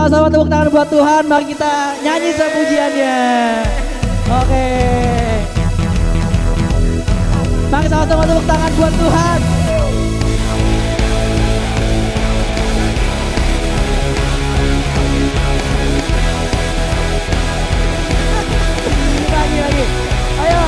Sama-sama tepuk tangan buat Tuhan, mari kita nyanyi pujiannya. Oke. Mari sama-sama tepuk tangan buat Tuhan. Lagi. Ayo.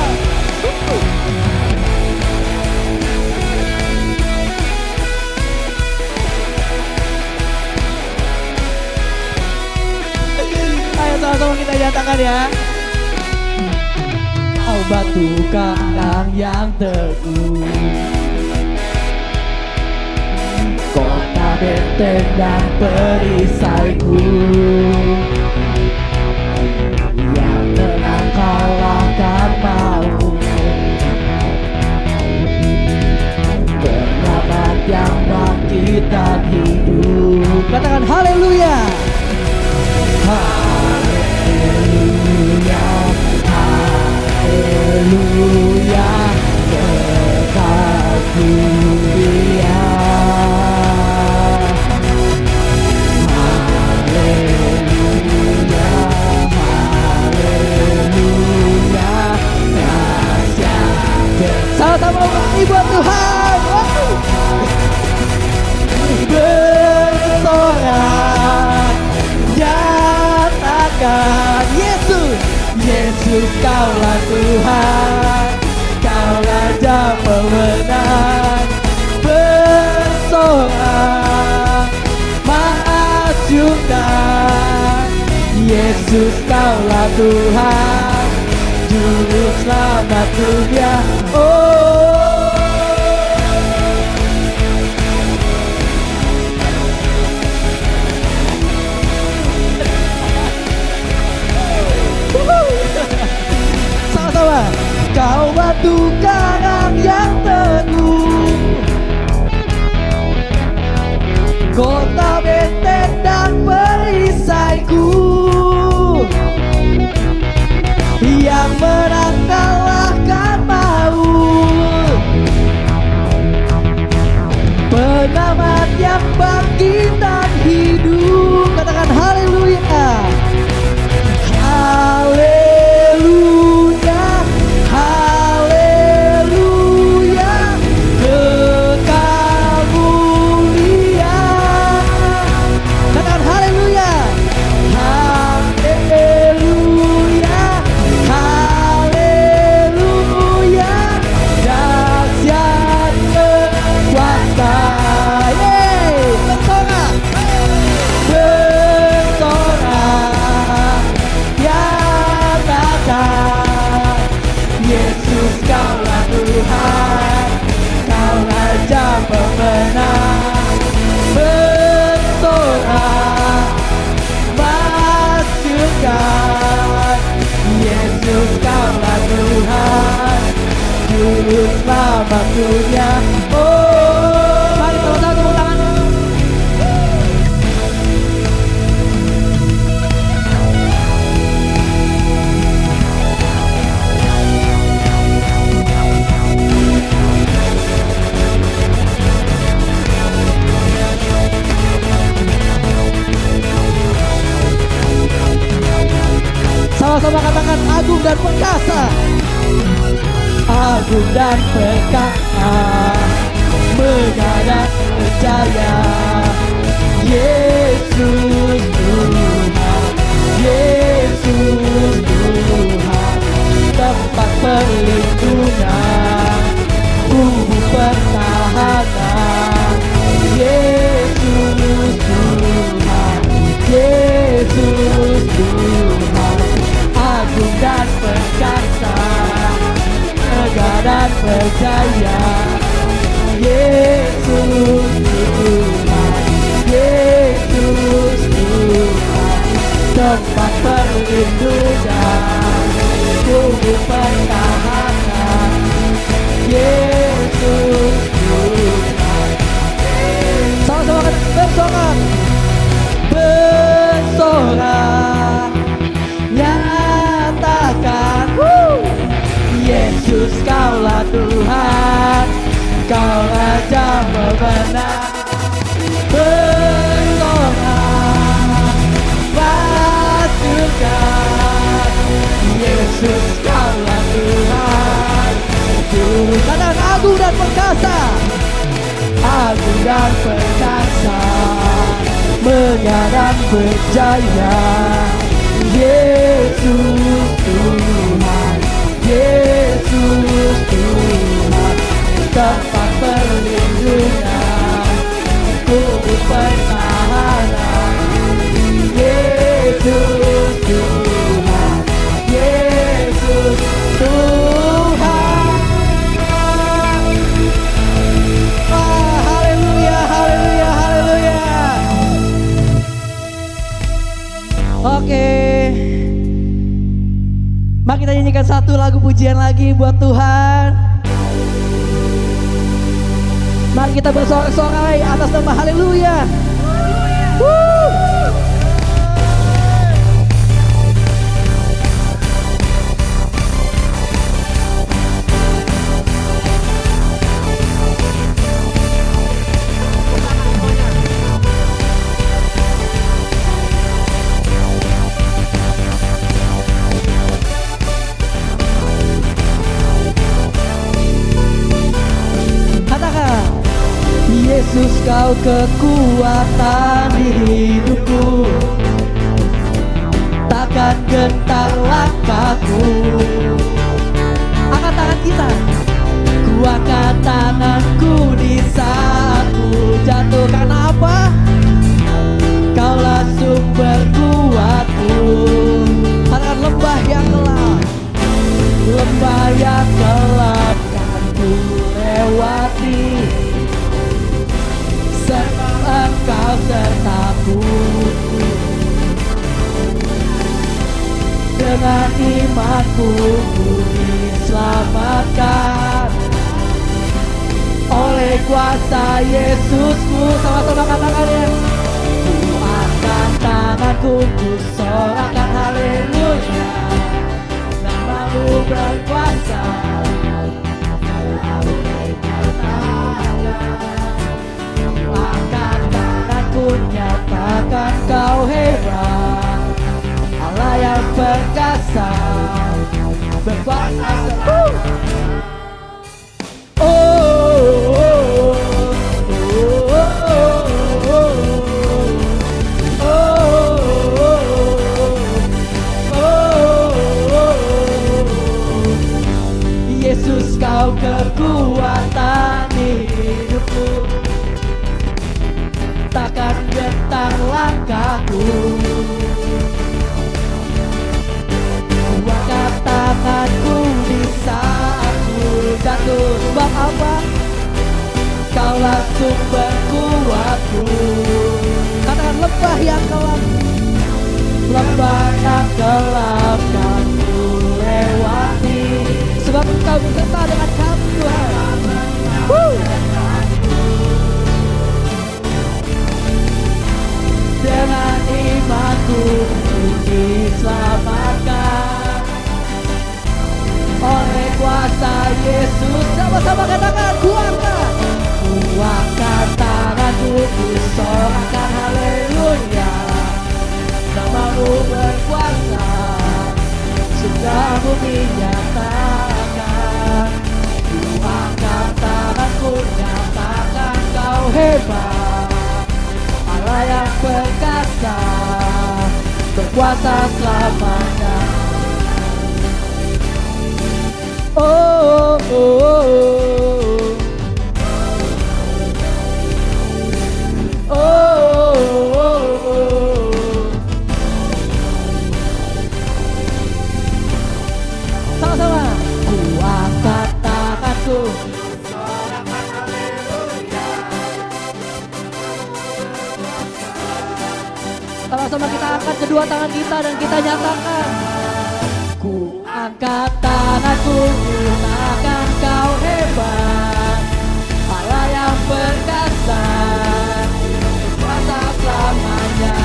Sama-sama kita nyatakan ya. Kau batu karang yang teguh, kota benteng dan perisaiku, yang tenang kalahkan maut, pengamat yang bangkitkan hidup. Katakan haleluya. Haleluya, haleluya, kekasih Dia. Haleluya, haleluya, dahsyat. Sama-sama bernyanyi buat Tuhan. Bersorak, nyatakan Yesus, Yesus kaulah Tuhan, kaulah Raja pemenang. Bersorak, masyurkan, Yesus kaulah Tuhan, Juru Selamat dunia. Sama-sama. Kau batu karang yang teguh, kota benteng dan perisaiku, yang menang kalahkan maut, pengamat yang bangkitan hidup. Katakan haleluya. Haleluya, haleluya, Kekal mulia. Katakan haleluya. Haleluya, haleluya, dahsyat kuasa. Bersorak, bersorak, nyatakan Yesus kaulah Tuhan, kau Raja pemenang. Bersorak, masyurkan, Yesus kaulah Tuhan, Juru Selamat dunia. Mari sama-sama tepuk tangan. Sama-sama katakan agung dan perkasa. Agung dan perkasa, megah dan percaya. Yesus Tuhan, Yesus Tuhan, tempat perlindungan, tubuh pertahanan. Yesus Tuhan, Yesus Tuhan, agung dan perkasa, megah dan percaya. Yesus Tuhan, Yesus Tuhan, tempat perlindungan, tubuh pertahanan. Yesus Tuhan. Sama-sama bersorak, bersorak, nyatakan Yesus kaulah Tuhan, kau Raja pemenang. Bersorak, yang perkasa, mengadang berjaya. Yesus Tuhan, Yesus Tuhan, tempat perlindungan, tubuh pertahanan. Yesus Tuhan, Yesus Tuhan. Haleluya, haleluya, haleluya. Oke, mari kita nyanyikan satu lagu pujian lagi buat Tuhan. Mari kita bersorak-sorai atas nama haleluya. Yesus, kau kekuatan di hidupku, takkan gentar langkahku. Angkat tangan kita, ku angkat tanganku di saat ku jatuh. Karena apa? Kaulah sumber kuatku. Katakan lembah yang gelap, lembah yang gelap kan ku lewati, Engkau sertaku. Dengan imanku ku diselamatkan oleh kuasa Yesusku. Sama-sama katakannya. Ku angkat tanganku, ku sorakan haleluya, namamu berkuasa. Nyatakan kau hebat, Allah yang perkasa, berkuasa. Yesus, kau kekuatan di hidupku, takkan gentar langkahku. Ku angkat tanganku di saat ku jatuh. Sebab apa? Kaulah sumber kuatku. Katakan lembah yang gelap, lembah yang gelap kan ku lewati, sebab Engkau beserta dengan kami Tuhan. Dengan imanku ku diselamatkan oleh kuasa Yesus. Sama-sama katakan, ku angkat tanganku, ku sorakan haleluya, namamu berkuasa, surga bumi nyatakan. Ku angkat tanganku, nyatakan kau hebat, Allah yang perkasa, berkuasa selamanya. Oh, oh, oh, oh, oh, oh, oh. Sama-sama. Ku angkat tanganku, sama-sama kita angkat kedua tangan kita dan kita nyatakan. Ku angkat tanganku, nyatakan kau hebat, Allah yang perkasa, berkuasa selamanya.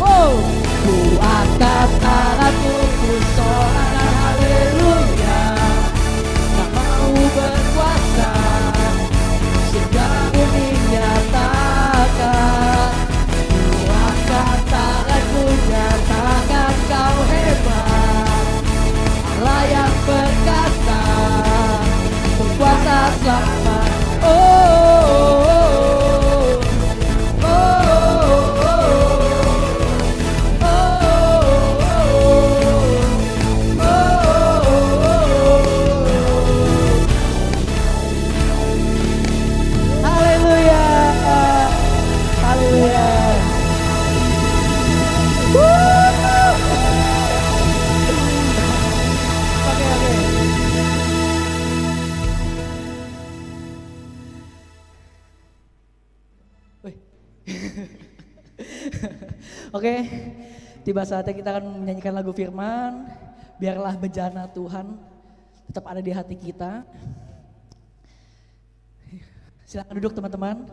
Oh, ku angkat tanganku, ku sorakan haleluya, namamu berkuasa, surga bumi nyatakan. Nyatakan kau hebat, Allah yang perkasa, berkuasa selama. Oh, oh, oh, oh. Oke, tiba saatnya kita akan menyanyikan lagu firman. Biarlah bejana Tuhan tetap ada di hati kita. Silakan duduk teman-teman.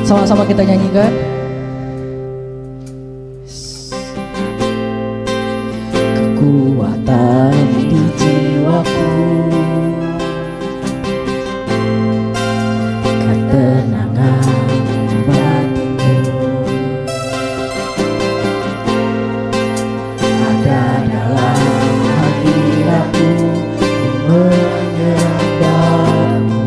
Sama-sama kita nyanyikan. Kekuatan di jiwaku, ketenangan batinku, ada dalam hadiratmu, ku menyembahmu.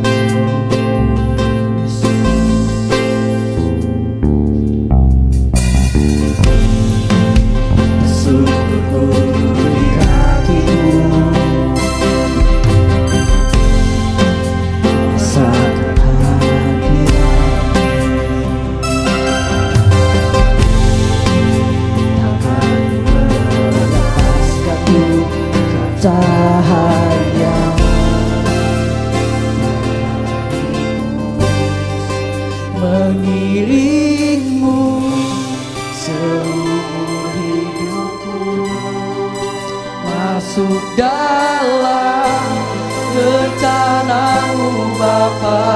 Cahaya mengiringmu seumur hidupku, masuk dalam rencanamu Bapa.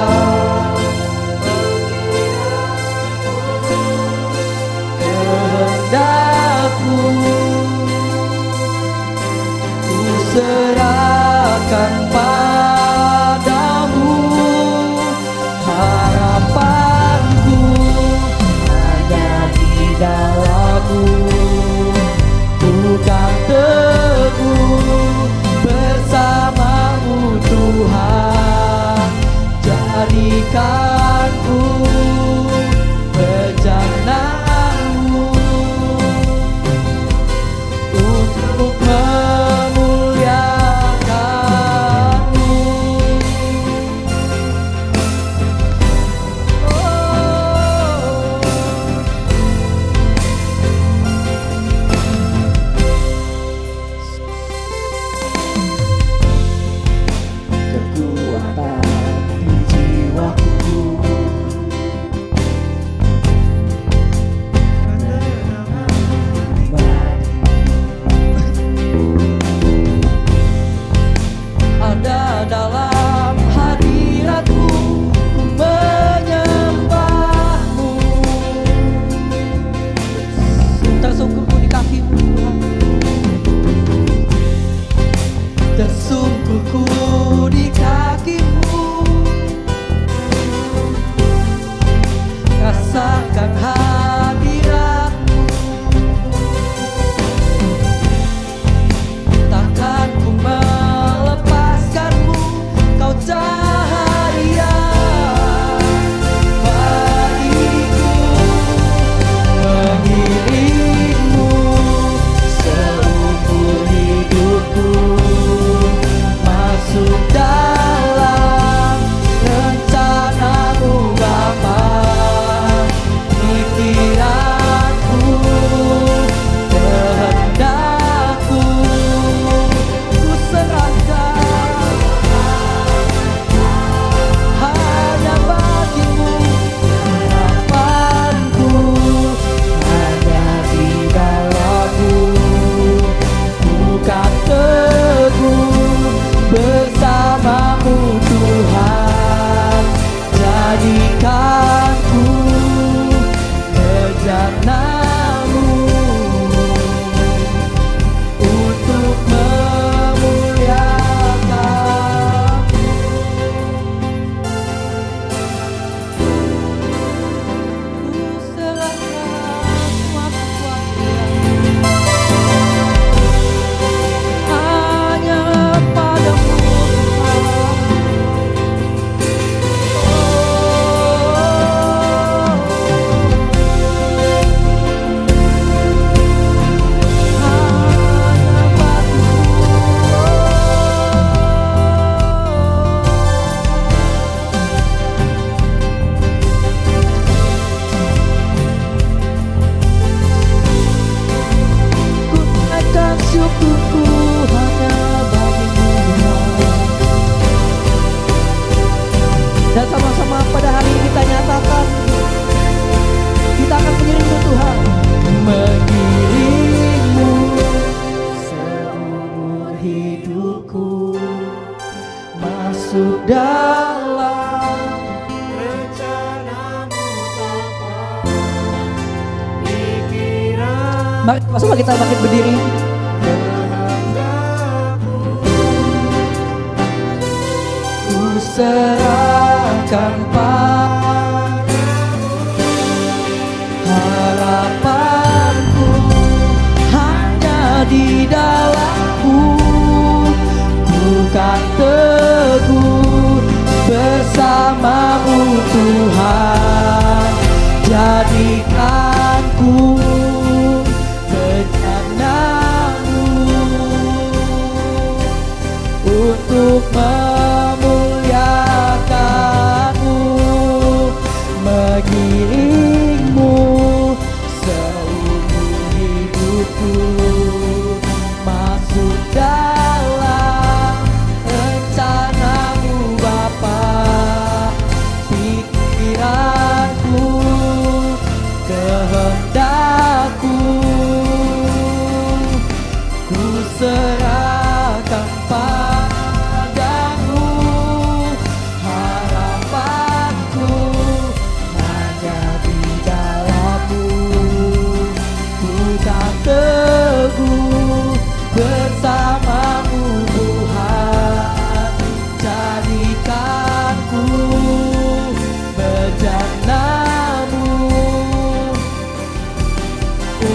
Kehendakku serahkan padamu, harapanku hanya di dalam-Mu. Ku kan teguh bersama-Mu Tuhan, jadikanku bejana-Mu untuk memuliakan-Mu. hidupku, masuk dalam rencanamu tanpa pikiran. Coba kita bangkit berdiri. Ku serahkan padamu harapanku, hanya di dalam-Mu ku kan teguh bersama-Mu Tuhan. Jadikan ku bencanamu untuk memuliakan-Mu, mengiring-Mu seumur hidupku, masuk dalam rencana-Mu Bapa. Pikiranku, kehendakku, ku serahkan padamu harapanku, hanya di dalam-Mu ku kan teguh bersama-Mu Tuhan. Jadikan-Ku bencanamu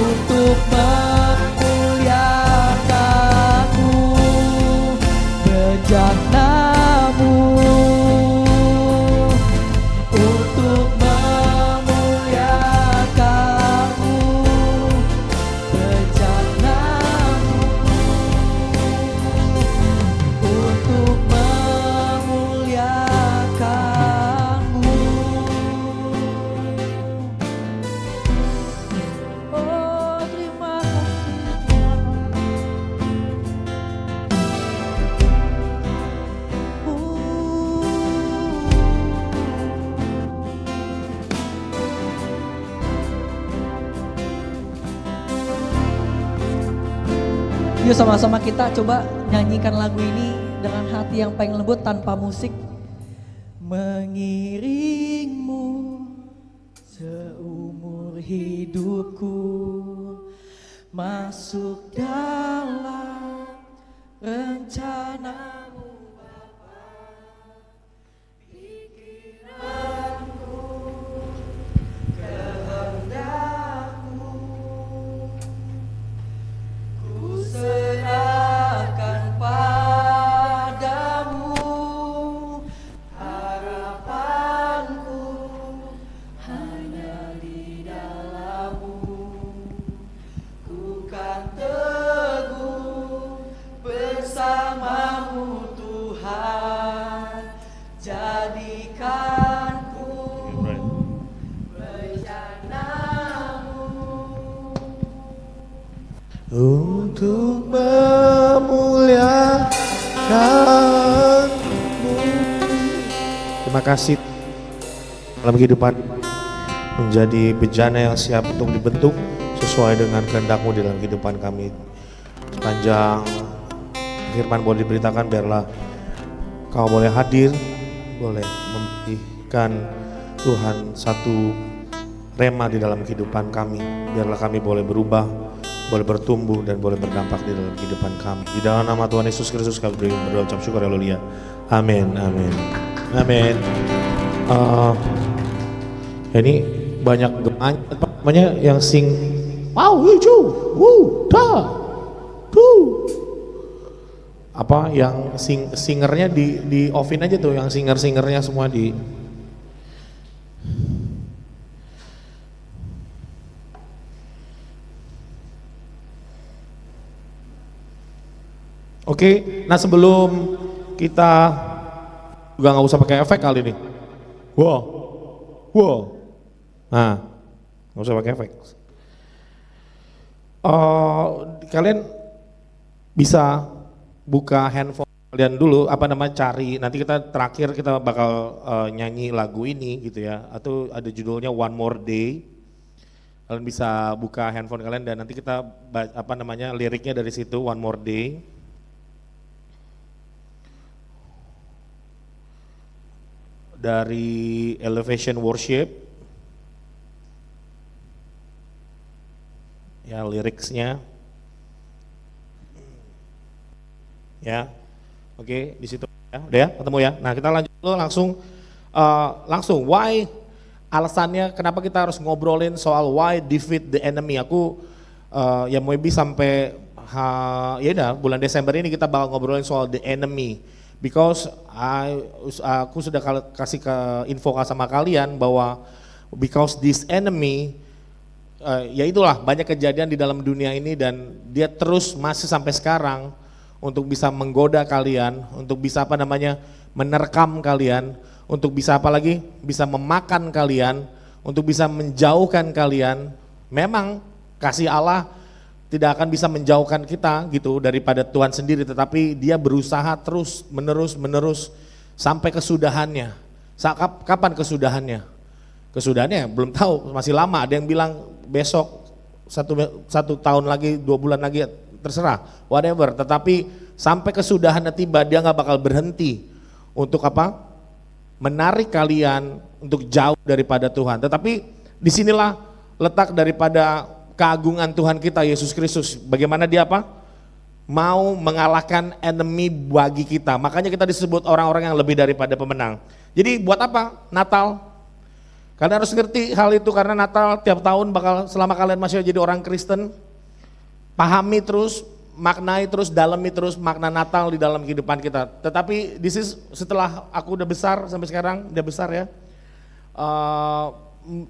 untuk memuliakan-Mu, bencanamu untuk memuliakan-Mu, bencanamu untuk memuliakan-Mu. Oh, terima kasih Tuhan. Yuk sama-sama kita coba nyanyikan lagu ini dengan hati yang paling lembut tanpa musik. Mengiring-Mu seumur hidupku, masuk dalam rencana-Mu Bapa. Pikiranku, kehendakku, ku serahkan padamu harapanku, hanya di dalam-Mu ku kan teguh bersama-Mu Tuhan. Jadikan-Ku bencanamu Untuk memuliakan-Mu. Terima kasih dalam kehidupan menjadi bejana yang siap untuk dibentuk sesuai dengan kehendak-Mu di dalam kehidupan kami. Sepanjang firman boleh diberitakan, biarlah Kau boleh hadir, boleh memberikan Tuhan satu rema di dalam kehidupan kami. Biarlah kami boleh berubah, boleh bertumbuh dan boleh berdampak di dalam kehidupan kami. Di dalam nama Tuhan Yesus Kristus kami berdoa ucap syukur, haleluya. Amin, amin, amin. Ini banyak gemanya, apa namanya, yang sing wow hijau, da, tu. Apa yang singernya di offin aja tuh, yang singernya semua di. Oke, nah sebelum kita juga nggak usah pakai efek kali ini. Wow, wow. Nah, nggak usah pakai efek. Kalian bisa buka handphone kalian dulu, apa namanya, cari. Nanti kita terakhir kita bakal nyanyi lagu ini gitu ya. Atau ada judulnya One More Day. Kalian bisa buka handphone kalian dan nanti kita apa namanya liriknya dari situ, One More Day. dari Elevation Worship. Ya, liriksnya. Ya. Oke, di situ ya. Udah ya, ketemu ya. Nah, kita lanjut dulu langsung why, alasannya kenapa kita harus ngobrolin soal why defeat the enemy. Aku ya maybe sampai ya udah bulan Desember ini kita bakal ngobrolin soal the enemy. Because aku sudah kasih info sama kalian bahwa because this enemy, ya itulah banyak kejadian di dalam dunia ini dan dia terus masih sampai sekarang untuk bisa menggoda kalian, untuk bisa menerkam kalian, untuk bisa apa lagi, bisa memakan kalian, untuk bisa menjauhkan kalian. Memang kasih Allah tidak akan bisa menjauhkan kita gitu daripada Tuhan sendiri, tetapi dia berusaha terus menerus sampai kesudahannya. Kapan kesudahannya? Kesudahannya belum tahu, masih lama. Ada yang bilang besok, satu tahun lagi, 2 bulan lagi, terserah, whatever. Tetapi sampai kesudahannya tiba, dia nggak bakal berhenti untuk apa? Menarik kalian untuk jauh daripada Tuhan. Tetapi disinilah letak daripada keagungan Tuhan kita Yesus Kristus. Bagaimana dia apa? Mau mengalahkan enemy bagi kita. Makanya kita disebut orang-orang yang lebih daripada pemenang. Jadi buat apa Natal? Kalian harus ngerti hal itu karena Natal tiap tahun bakal, selama kalian masih jadi orang Kristen, pahami terus, maknai terus, dalami terus makna Natal di dalam kehidupan kita. Tetapi setelah aku udah besar sampai sekarang, udah besar ya,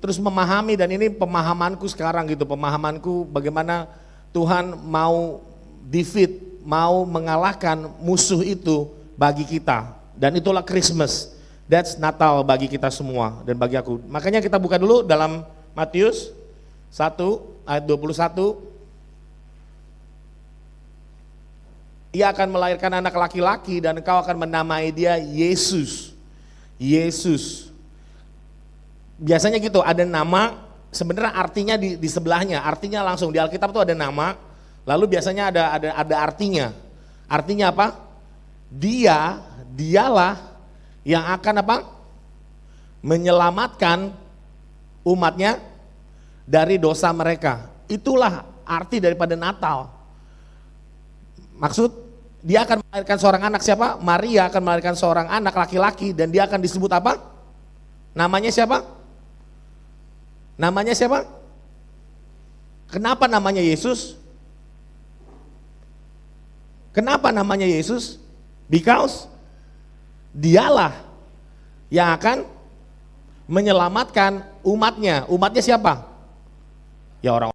terus memahami, dan ini pemahamanku sekarang gitu, pemahamanku bagaimana Tuhan mau defeat, mau mengalahkan musuh itu bagi kita, dan itulah Christmas, that's Natal bagi kita semua dan bagi aku. Makanya kita buka dulu dalam Matius 1 ayat 21. Ia akan melahirkan anak laki-laki dan engkau akan menamai dia Yesus. Yesus. Biasanya gitu, ada nama, sebenarnya artinya di sebelahnya, artinya langsung di Alkitab tuh ada nama, lalu biasanya ada artinya. Artinya apa? Dialah yang akan apa? Menyelamatkan umatnya dari dosa mereka. Itulah arti daripada Natal. Maksud, dia akan melahirkan seorang anak, siapa? Maria akan melahirkan seorang anak laki-laki dan dia akan disebut apa? Namanya siapa? Namanya siapa? Kenapa namanya Yesus? Kenapa namanya Yesus? Because dialah yang akan menyelamatkan umatnya. Umatnya siapa? Ya orang.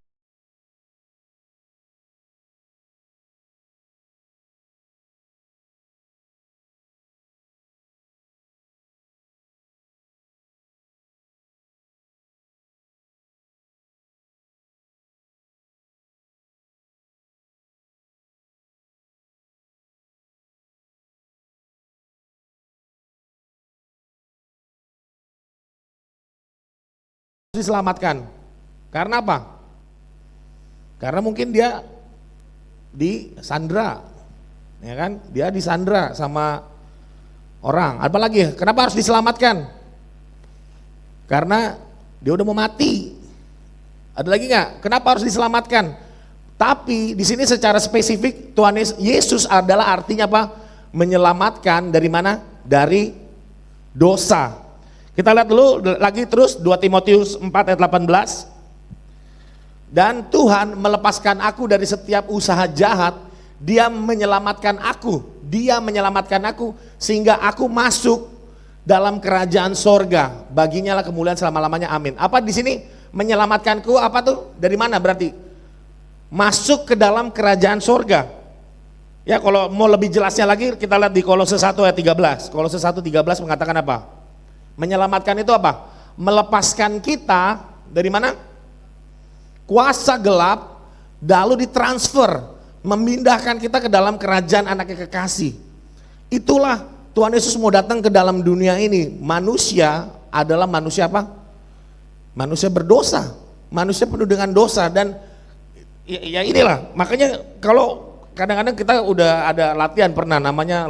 Diselamatkan. Karena apa? Karena mungkin dia disandra, ya kan? Dia disandra sama orang. Apalagi, kenapa harus diselamatkan? Karena dia udah mau mati. Ada lagi nggak? Kenapa harus diselamatkan? Tapi di sini secara spesifik Tuhan Yesus adalah artinya apa? Menyelamatkan dari mana? Dari dosa. Kita lihat dulu lagi terus 2 Timotius 4 ayat 18. Dan Tuhan melepaskan aku dari setiap usaha jahat, dia menyelamatkan aku sehingga aku masuk dalam kerajaan sorga. Baginya lah kemuliaan selama-lamanya, amin. Apa di sini menyelamatkanku apa tuh? Dari mana berarti? Masuk ke dalam kerajaan sorga. Ya kalau mau lebih jelasnya lagi kita lihat di Kolose 1 ayat 13. Kolose 1:13 mengatakan apa? Menyelamatkan itu apa? Melepaskan kita dari mana? Kuasa gelap, lalu ditransfer, memindahkan kita ke dalam kerajaan anaknya kekasih. Itulah Tuhan Yesus mau datang ke dalam dunia ini. Manusia adalah manusia apa? Manusia berdosa, manusia penuh dengan dosa, dan ya inilah makanya kalau kadang-kadang kita udah ada latihan pernah namanya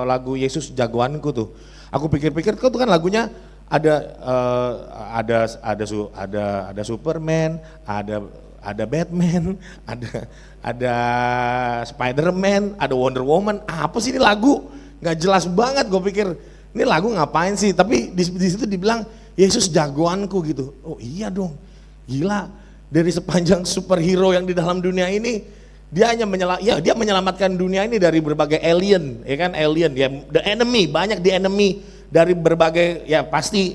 lagu Yesus jagoanku tuh. Aku pikir-pikir kok itu kan lagunya ada Superman, ada Batman, ada Spiderman, ada Wonder Woman. Apa sih ini lagu? Nggak jelas banget. Gue pikir ini lagu ngapain sih? Tapi di situ dibilang Yesus jagoanku gitu. Oh iya dong, gila. Dari sepanjang superhero yang di dalam dunia ini, dia menyelamatkan dunia ini dari berbagai alien, ya kan, alien, ya, the enemy, banyak the enemy dari berbagai, ya pasti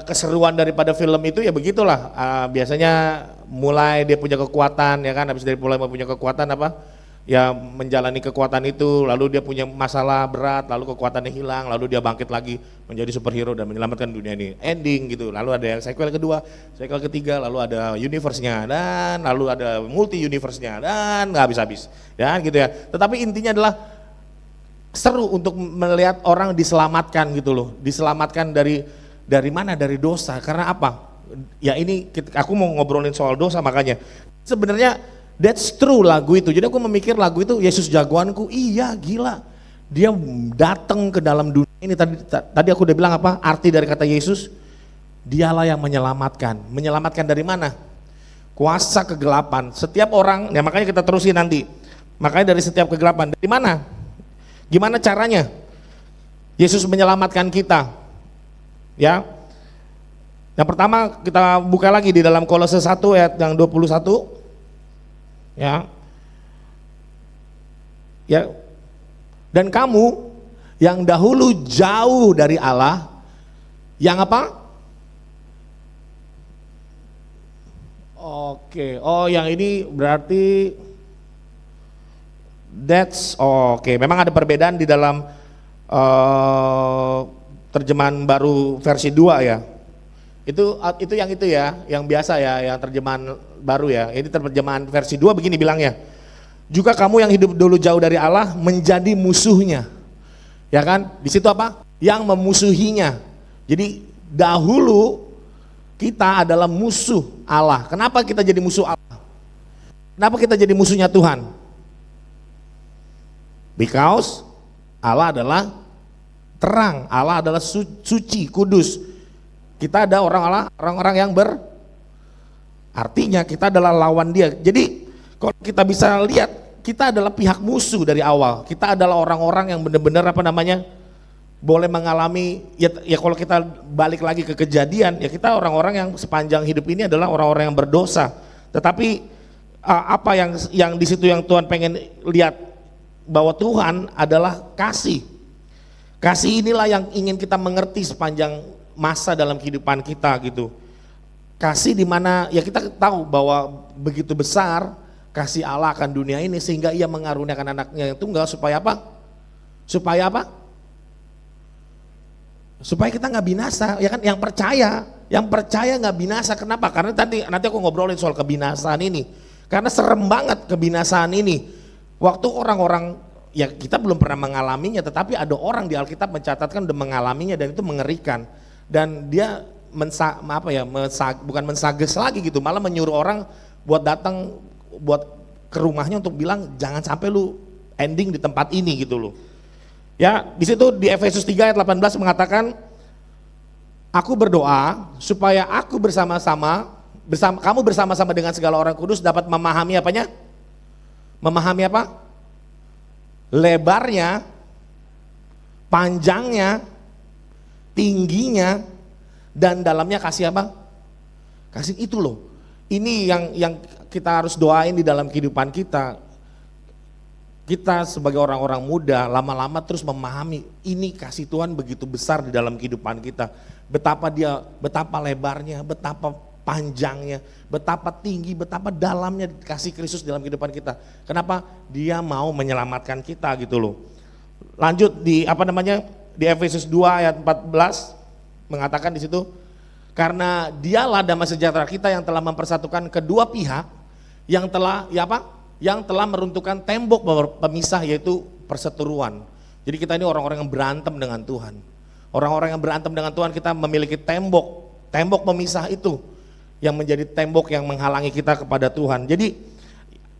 keseruan daripada film itu ya begitulah. Biasanya mulai dia punya kekuatan, ya kan, habis dari mulai punya kekuatan apa? Ya menjalani kekuatan itu, lalu dia punya masalah berat, lalu kekuatannya hilang, lalu dia bangkit lagi menjadi superhero dan menyelamatkan dunia ini. Ending gitu. Lalu ada yang sequel kedua, sequel ketiga, lalu ada universe-nya dan lalu ada multi universe-nya dan nggak habis-habis. Ya gitu ya. Tetapi intinya adalah seru untuk melihat orang diselamatkan gitu loh. Diselamatkan dari mana? Dari dosa. Karena apa? Ya ini aku mau ngobrolin soal dosa, makanya sebenarnya that's true lagu itu. Jadi aku memikir lagu itu Yesus jagoanku. Iya, gila. Dia datang ke dalam dunia ini. Tadi aku udah bilang apa? Arti dari kata Yesus, dialah yang menyelamatkan. Menyelamatkan dari mana? Kuasa kegelapan. Setiap orang, ya makanya kita terusin nanti. Makanya dari setiap kegelapan. Dari mana? Gimana caranya? Yesus menyelamatkan kita. Ya. Yang pertama kita buka lagi di dalam Kolose 1 ayat yang 21. Ya, ya, dan kamu yang dahulu jauh dari Allah, yang apa? Oke, oh yang ini berarti oke. Memang ada perbedaan di dalam terjemahan baru versi 2 ya. Itu ya, yang biasa ya, yang terjemahan baru ya. Ini terjemahan versi 2 begini bilangnya. Juga kamu yang hidup dulu jauh dari Allah menjadi musuhnya. Ya kan? Di situ apa? Yang memusuhinya. Jadi dahulu kita adalah musuh Allah. Kenapa kita jadi musuh Allah? Kenapa kita jadi musuhnya Tuhan? Because Allah adalah terang, Allah adalah suci, kudus. Kita ada orang-orang yang artinya kita adalah lawan dia. Jadi kalau kita bisa lihat, kita adalah pihak musuh dari awal. Kita adalah orang-orang yang benar-benar boleh mengalami, ya kalau kita balik lagi ke kejadian, ya kita orang-orang yang sepanjang hidup ini adalah orang-orang yang berdosa. Tetapi apa yang di situ yang Tuhan pengen lihat, bahwa Tuhan adalah kasih. Kasih inilah yang ingin kita mengerti sepanjang masa dalam kehidupan kita gitu. Kasih di mana ya kita tahu bahwa begitu besar kasih Allah akan dunia ini sehingga ia mengaruniakan anaknya yang tunggal supaya apa? Supaya apa? Supaya kita nggak binasa, ya kan? Yang percaya nggak binasa. Kenapa? Karena nanti aku ngobrolin soal kebinasaan ini. Karena serem banget kebinasaan ini. Waktu orang-orang, ya kita belum pernah mengalaminya, tetapi ada orang di Alkitab mencatatkan udah mengalaminya dan itu mengerikan. Dan dia bukan mensages lagi gitu, malah menyuruh orang buat datang buat ke rumahnya untuk bilang jangan sampai lu ending di tempat ini gitu loh. Ya, di situ di Efesus 3 ayat 18 mengatakan, aku berdoa supaya aku kamu bersama-sama dengan segala orang kudus dapat memahami apanya? Memahami apa? Lebarnya, panjangnya, tingginya, dan dalamnya kasih apa? Kasih itu loh. Ini yang kita harus doain di dalam kehidupan kita. Kita sebagai orang-orang muda lama-lama terus memahami ini kasih Tuhan begitu besar di dalam kehidupan kita. Betapa lebarnya, betapa panjangnya, betapa tinggi, betapa dalamnya kasih Kristus dalam kehidupan kita. Kenapa? Dia mau menyelamatkan kita gitu loh. Lanjut di di Efesus 2 ayat 14 mengatakan di situ, karena dialah damai sejahtera kita yang telah mempersatukan kedua pihak, yang telah meruntuhkan tembok pemisah, yaitu perseteruan. Jadi kita ini orang-orang yang berantem dengan Tuhan. Orang-orang yang berantem dengan Tuhan, kita memiliki tembok pemisah itu yang menjadi tembok yang menghalangi kita kepada Tuhan. Jadi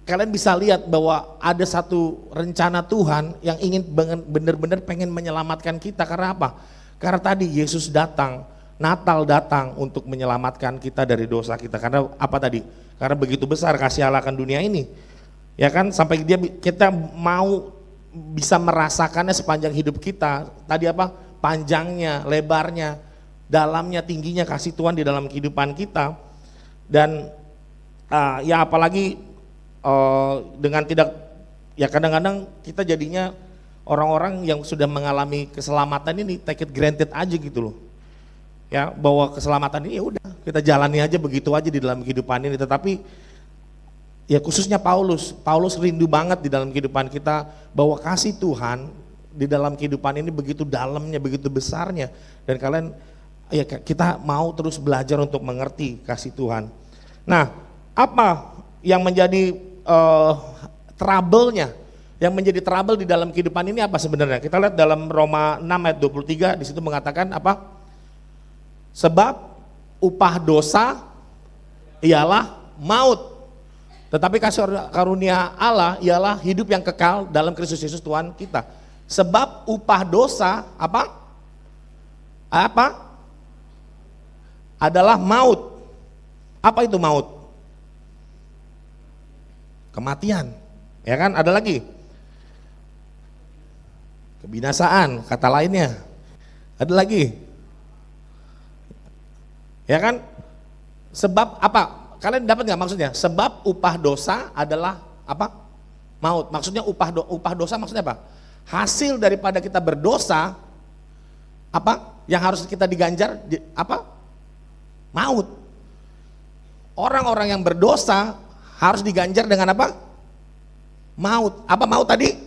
kalian bisa lihat bahwa ada satu rencana Tuhan yang ingin benar-benar pengen menyelamatkan kita. Karena apa? Karena tadi Yesus datang, Natal datang untuk menyelamatkan kita dari dosa kita. Karena apa tadi? Karena begitu besar kasih Allah akan dunia ini. Ya kan, sampai kita mau bisa merasakannya sepanjang hidup kita. Tadi apa? Panjangnya, lebarnya, dalamnya, tingginya kasih Tuhan di dalam kehidupan kita. Dan ya apalagi dengan tidak, ya kadang-kadang kita jadinya orang-orang yang sudah mengalami keselamatan ini take it granted aja gitu loh. Ya, bahwa keselamatan ini ya udah kita jalani aja begitu aja di dalam kehidupan ini. Tetapi ya khususnya Paulus rindu banget di dalam kehidupan kita bahwa kasih Tuhan di dalam kehidupan ini begitu dalamnya, begitu besarnya. Dan kalian ya kita mau terus belajar untuk mengerti kasih Tuhan. Nah, apa yang menjadi trouble-nya? Yang menjadi trouble di dalam kehidupan ini apa sebenarnya? Kita lihat dalam Roma 6 ayat 23, di situ mengatakan apa? Sebab upah dosa ialah maut. Tetapi kasih karunia Allah ialah hidup yang kekal dalam Kristus Yesus Tuhan kita. Sebab upah dosa apa? Apa? Adalah maut. Apa itu maut? Kematian. Ya kan? Ada lagi. Kebinasaan, kata lainnya. Ada lagi. Ya kan? Sebab apa? Kalian dapat nggak maksudnya? Sebab upah dosa adalah apa? Maut. Maksudnya upah dosa maksudnya apa? Hasil daripada kita berdosa, apa? Yang harus kita diganjar, apa? Maut. Orang-orang yang berdosa harus diganjar dengan apa? Maut. Apa maut tadi?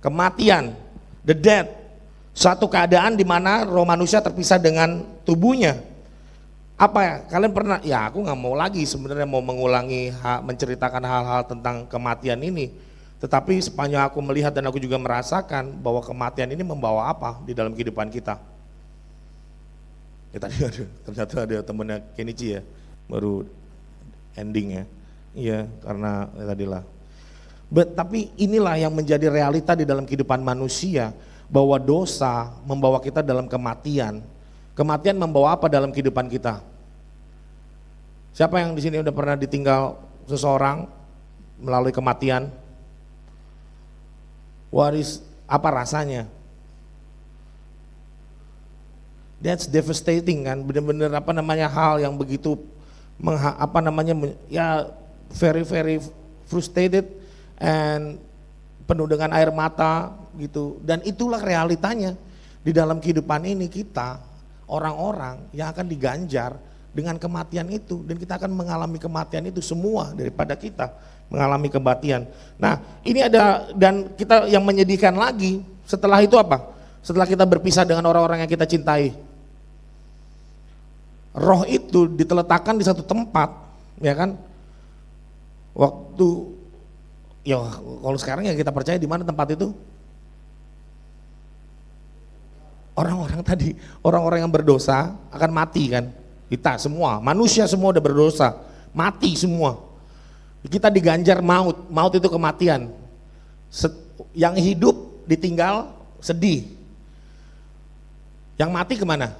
Kematian, the death. Suatu keadaan di mana roh manusia terpisah dengan tubuhnya. Apa ya? Kalian pernah? Ya aku nggak mau lagi sebenarnya mau mengulangi menceritakan hal-hal tentang kematian ini. Tetapi sepanjang aku melihat dan aku juga merasakan bahwa kematian ini membawa apa di dalam kehidupan kita. Ya, tadi ternyata ada temennya Kenichi ya, baru ending ya. Iya karena ya, tadilah. Tapi inilah yang menjadi realita di dalam kehidupan manusia, bahwa dosa membawa kita dalam kematian. Kematian membawa apa dalam kehidupan kita? Siapa yang di sini udah pernah ditinggal seseorang melalui kematian? Apa rasanya? That's devastating kan, benar-benar apa namanya hal yang begitu ya very very frustrated and penuh dengan air mata gitu. Dan itulah realitanya di dalam kehidupan ini kita orang-orang yang akan diganjar dengan kematian itu, dan kita akan mengalami kematian itu semua daripada kita mengalami kematian. Nah, ini ada, dan kita yang menyedihkan lagi setelah itu apa? Setelah kita berpisah dengan orang-orang yang kita cintai, roh itu diteletakkan di satu tempat, ya kan? Waktu ya kalau sekarang ya kita percaya di mana tempat itu? Orang-orang tadi, orang-orang yang berdosa akan mati kan. Kita semua, manusia semua udah berdosa, mati semua. Kita diganjar maut, maut itu kematian. Yang hidup ditinggal sedih. Yang mati kemana?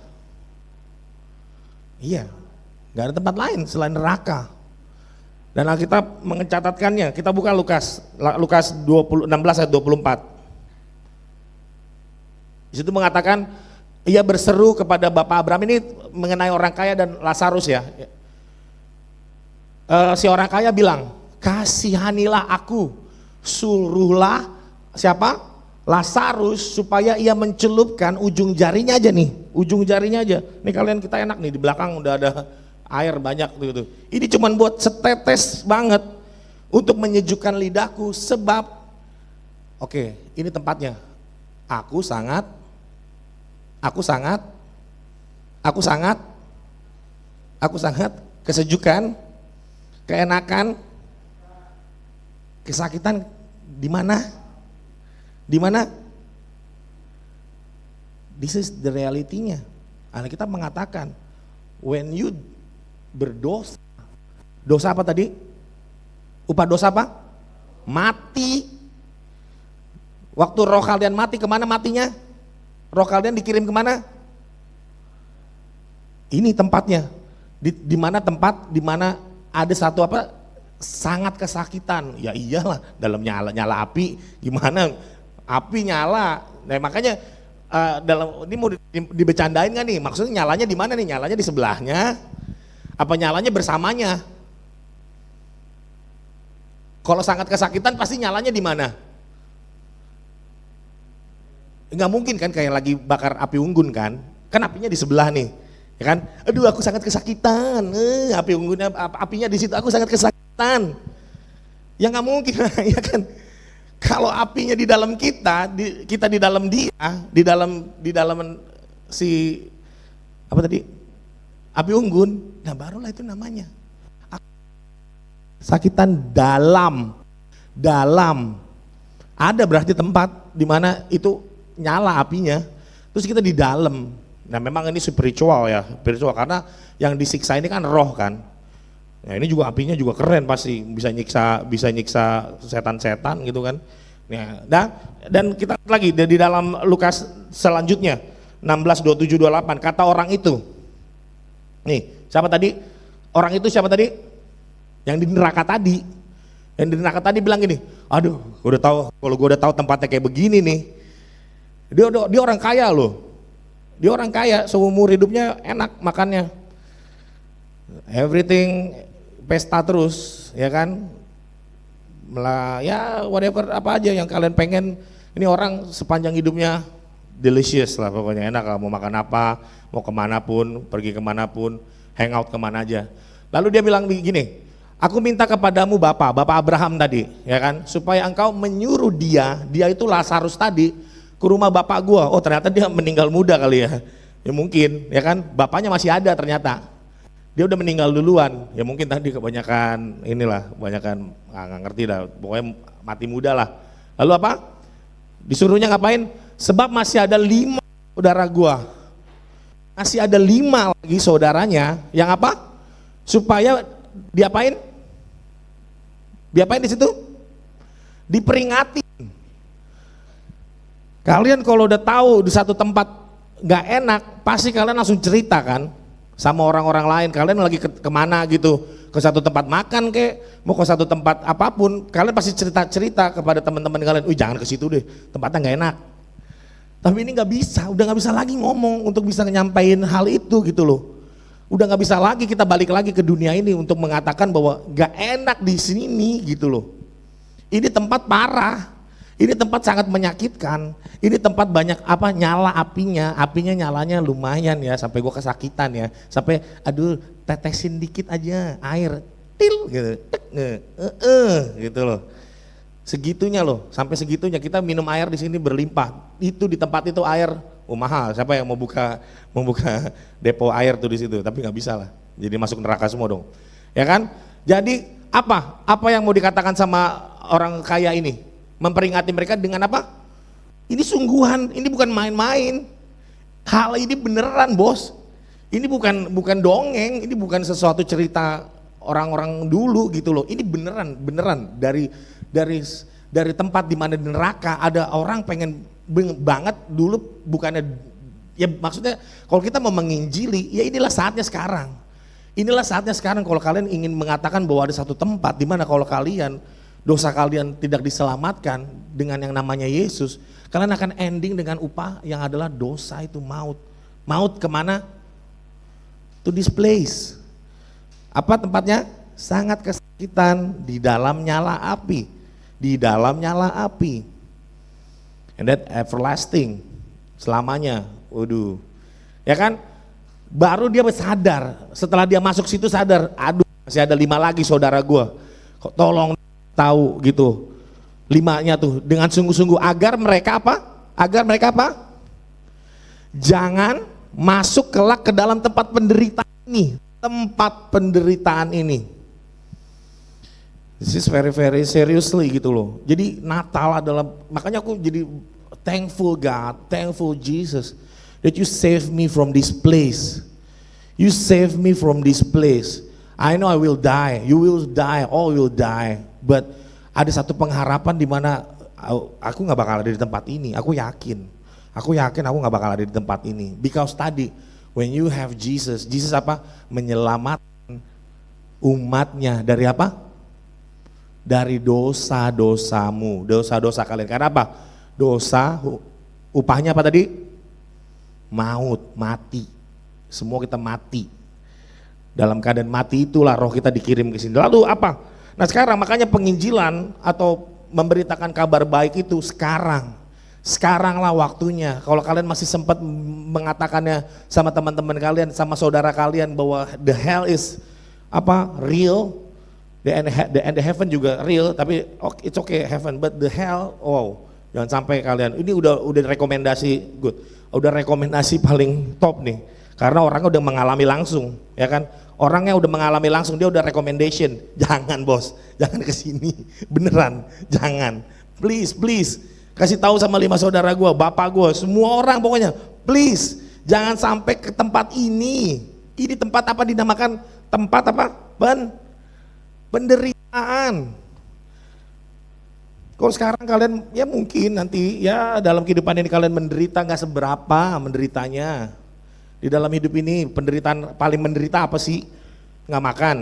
Iya, gak ada tempat lain selain neraka. Dan Alkitab mencatatkannya, kita buka Lukas 16 ayat 24. Di situ mengatakan ia berseru kepada Bapak Abraham, ini mengenai orang kaya dan Lazarus ya. Si orang kaya bilang, kasihanilah aku, suruhlah siapa? Lazarus supaya ia mencelupkan ujung jarinya aja nih, ujung jarinya aja. Nih kalian kita enak nih di belakang udah ada air banyak gitu. Ini cuman buat setetes banget untuk menyejukkan lidahku sebab ini tempatnya. Aku sangat kesejukan, keenakan, kesakitan di mana? Di mana? This is the reality-nya. Alkitab mengatakan when you berdosa, dosa apa tadi? Upah dosa apa? Mati. Waktu roh kalian mati, kemana matinya? roh kalian dikirim kemana? Ini tempatnya, di mana tempat, di mana ada satu apa, sangat kesakitan. Ya iyalah, dalam nyala api, gimana api nyala. Nah makanya dalam ini mau dibecandain nggak nih? Maksudnya nyalanya di mana nih? Nyalanya di sebelahnya, apa nyalanya bersamanya? Kalau sangat kesakitan pasti nyalanya di mana? Nggak mungkin kan kayak lagi bakar api unggun kan apinya di sebelah nih, ya kan? Aduh aku sangat kesakitan, api unggunnya, apinya di situ, aku sangat kesakitan. Ya nggak mungkin, ya kan? Kalau apinya di dalam kita di dalam dia, di dalam si apa tadi? Api unggun, nah barulah itu namanya. Sakitan dalam. Ada berarti tempat di mana itu nyala apinya, terus kita di dalam. Nah memang ini spiritual ya, spiritual karena yang disiksa ini kan roh kan. Nah ini juga apinya juga keren pasti, bisa nyiksa setan-setan gitu kan. Nah, dan kita lihat lagi di dalam Lukas selanjutnya 16:27-28 kata orang itu. Nih, siapa tadi? Orang itu siapa tadi? Yang di neraka tadi. Yang di neraka tadi bilang gini, aduh, gue udah tahu, kalau gue udah tahu tempatnya kayak begini nih. Dia orang kaya loh. Dia orang kaya, seumur hidupnya enak makannya. Everything pesta terus, ya kan? Ya whatever apa aja yang kalian pengen. Ini orang sepanjang hidupnya delicious lah pokoknya, enak lah, mau makan apa, mau kemanapun, pergi kemanapun, hangout kemana aja. Lalu dia bilang begini, aku minta kepadamu Bapak Abraham tadi, ya kan, supaya engkau menyuruh dia itu Lazarus tadi ke rumah bapak gua. Oh ternyata dia meninggal muda kali ya, ya mungkin, ya kan, bapaknya masih ada ternyata, dia udah meninggal duluan, ya mungkin tadi kebanyakan nggak ngerti dah, pokoknya mati muda lah. Lalu apa? Disuruhnya ngapain? Sebab masih ada 5 saudara gua, masih ada 5 lagi saudaranya yang apa? Supaya diapain? Diapain di situ? Diperingati. Kalian kalau udah tahu di satu tempat nggak enak, pasti kalian langsung cerita kan sama orang-orang lain. Kalian lagi kemana gitu, ke satu tempat makan kek, mau ke satu tempat apapun, kalian pasti cerita kepada teman-teman kalian. Jangan ke situ deh, tempatnya nggak enak. Tapi ini nggak bisa, udah nggak bisa lagi ngomong untuk bisa nyampain hal itu gitu loh. Udah nggak bisa lagi kita balik lagi ke dunia ini untuk mengatakan bahwa nggak enak di sini gitu loh. Ini tempat parah. Ini tempat sangat menyakitkan. Ini tempat banyak apa, nyala apinya nyalanya lumayan ya, sampai gua kesakitan ya. Sampai aduh tetesin dikit aja air, til gitu. Gitu loh. Segitunya loh, sampai segitunya kita minum air di sini berlimpah. Itu di tempat itu air mahal. Siapa yang mau buka depo air tuh di situ? Tapi nggak bisa lah. Jadi masuk neraka semua dong. Ya kan? Jadi apa yang mau dikatakan sama orang kaya ini? Memperingati mereka dengan apa? Ini sungguhan, ini bukan main-main. Hal ini beneran bos. Ini bukan dongeng, ini bukan sesuatu cerita orang-orang dulu gitu loh. Ini beneran dari tempat di mana di neraka ada orang pengen banget dulu, bukannya ya, maksudnya kalau kita mau menginjili ya inilah saatnya sekarang. Inilah saatnya sekarang kalau kalian ingin mengatakan bahwa ada satu tempat di mana kalau kalian dosa kalian tidak diselamatkan dengan yang namanya Yesus, kalian akan ending dengan upah yang adalah dosa, itu maut. Maut kemana? To this place. Apa tempatnya? Sangat kesakitan, di dalam nyala api. Di dalam nyala api. And that everlasting, selamanya. Waduh. Ya kan? Baru dia sadar, setelah dia masuk situ sadar, aduh masih ada 5 lagi saudara gua. Kok tolong tahu gitu, 5-nya tuh dengan sungguh-sungguh agar mereka apa? Jangan masuk kelak ke dalam tempat penderitaan ini. This is very very seriously gitu loh. Jadi Natal adalah, makanya aku jadi thankful God, thankful Jesus that you save me from this place. You save me from this place. I know I will die, you will die, all will die. But ada satu pengharapan di mana aku nggak bakal ada di tempat ini. Aku yakin Aku yakin aku gak bakal ada di tempat ini. Because tadi, when you have Jesus, Jesus apa? Menyelamatkan umatnya dari apa? Dari dosa-dosamu, dosa-dosa kalian. Karena apa? Dosa, upahnya apa tadi? Maut, mati. Semua kita mati. Dalam keadaan mati itulah roh kita dikirim ke sini. Lalu apa? Nah sekarang makanya penginjilan atau memberitakan kabar baik itu sekarang. Sekaranglah waktunya. Kalau kalian masih sempat mengatakannya sama teman-teman kalian, sama saudara kalian bahwa the hell is apa? Real. The heaven juga real, tapi it's okay heaven, but the hell, wow, jangan sampai kalian. Ini udah rekomendasi good. Udah rekomendasi paling top nih. Karena orangnya udah mengalami langsung, ya kan? Orangnya udah mengalami langsung, dia udah recommendation. Jangan bos, jangan kesini, beneran, jangan. Please, please, kasih tahu sama 5 saudara gue, bapak gue, semua orang pokoknya, please, jangan sampai ke tempat ini. Ini tempat apa dinamakan? Tempat apa? Penderitaan. Kalau sekarang kalian ya mungkin nanti ya dalam kehidupan ini kalian menderita nggak seberapa menderitanya. Di dalam hidup ini penderitaan paling menderita apa sih? Nggak makan.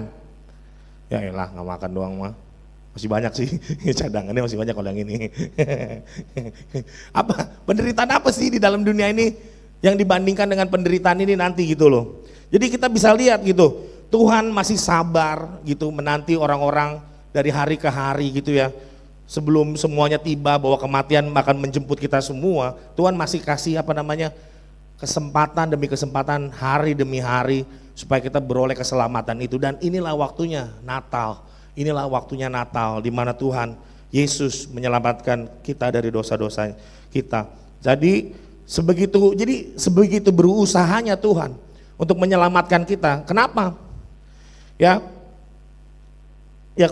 Ya elah nggak makan doang mah. Masih banyak sih cadangannya masih banyak kalau yang ini. Apa penderitaan apa sih di dalam dunia ini yang dibandingkan dengan penderitaan ini nanti gitu loh. Jadi kita bisa lihat gitu. Tuhan masih sabar gitu menanti orang-orang dari hari ke hari gitu ya. Sebelum semuanya tiba bahwa kematian akan menjemput kita semua, Tuhan masih kasih apa namanya kesempatan demi kesempatan, hari demi hari supaya kita beroleh keselamatan itu. Dan inilah waktunya Natal, inilah waktunya Natal di mana Tuhan Yesus menyelamatkan kita dari dosa-dosa kita. Jadi sebegitu berusahanya Tuhan untuk menyelamatkan kita. Kenapa? Ya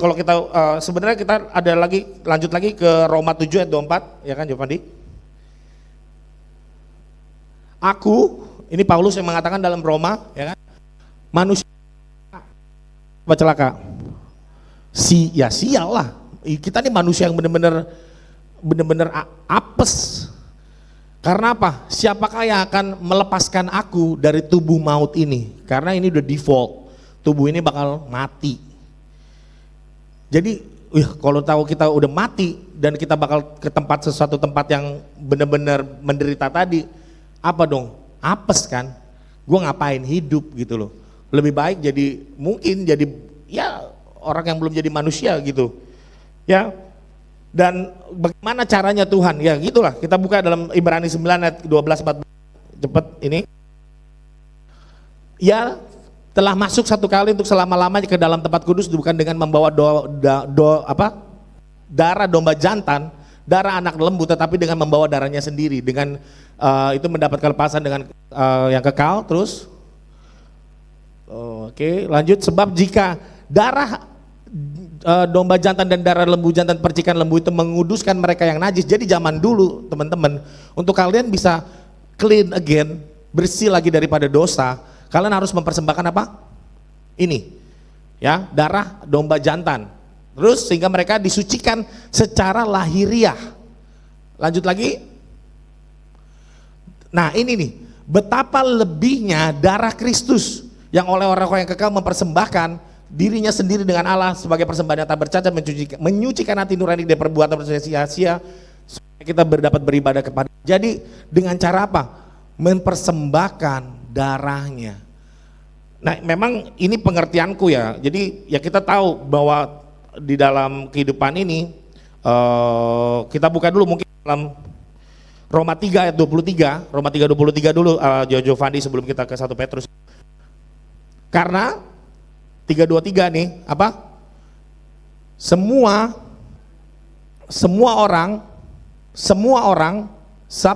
kalau kita sebenarnya kita ada lagi lanjut lagi ke Roma 7 ayat 24 ya kan Jovandi. Ini Paulus yang mengatakan dalam Roma ya kan. Manusia apa celaka? Sial lah. Kita nih manusia yang benar-benar apes. Karena apa? Siapakah yang akan melepaskan aku dari tubuh maut ini? Karena ini udah default. Tubuh ini bakal mati. Jadi, kalau tahu kita udah mati dan kita bakal ke sesuatu tempat yang benar-benar menderita tadi, apa dong? Apes kan? Gue ngapain hidup gitu loh. Lebih baik mungkin jadi ya orang yang belum jadi manusia gitu. Ya. Dan bagaimana caranya Tuhan? Ya gitulah. Kita buka dalam Ibrani 9 ayat 12-14. Cepet ini. Ya. Telah masuk satu kali untuk selama-lamanya ke dalam tempat kudus bukan dengan membawa darah domba jantan, darah anak lembu, tetapi dengan membawa darahnya sendiri. Dengan itu mendapat kelepasan dengan yang kekal. Terus, oke, lanjut. Sebab jika darah domba jantan dan darah lembu jantan percikan lembu itu menguduskan mereka yang najis. Jadi zaman dulu teman-teman, untuk kalian bisa clean again, bersih lagi daripada dosa, kalian harus mempersembahkan apa? Ini, ya darah domba jantan. Terus sehingga mereka disucikan secara lahiriah. Lanjut lagi. Nah ini nih, betapa lebihnya darah Kristus yang oleh orang-orang yang kekal mempersembahkan dirinya sendiri dengan Allah sebagai persembahan yang tak bercacat, menyucikan hati nurani dari perbuatan sia-sia supaya kita dapat beribadah kepada. Jadi dengan cara apa? Mempersembahkan darahnya. Nah memang ini pengertianku ya, jadi ya kita tahu bahwa di dalam kehidupan ini kita buka dulu mungkin dalam Roma 3 ayat 23, Roma 3:23 dulu Jojo Fandi sebelum kita ke 1 Petrus. Karena 3:23 nih apa? Semua orang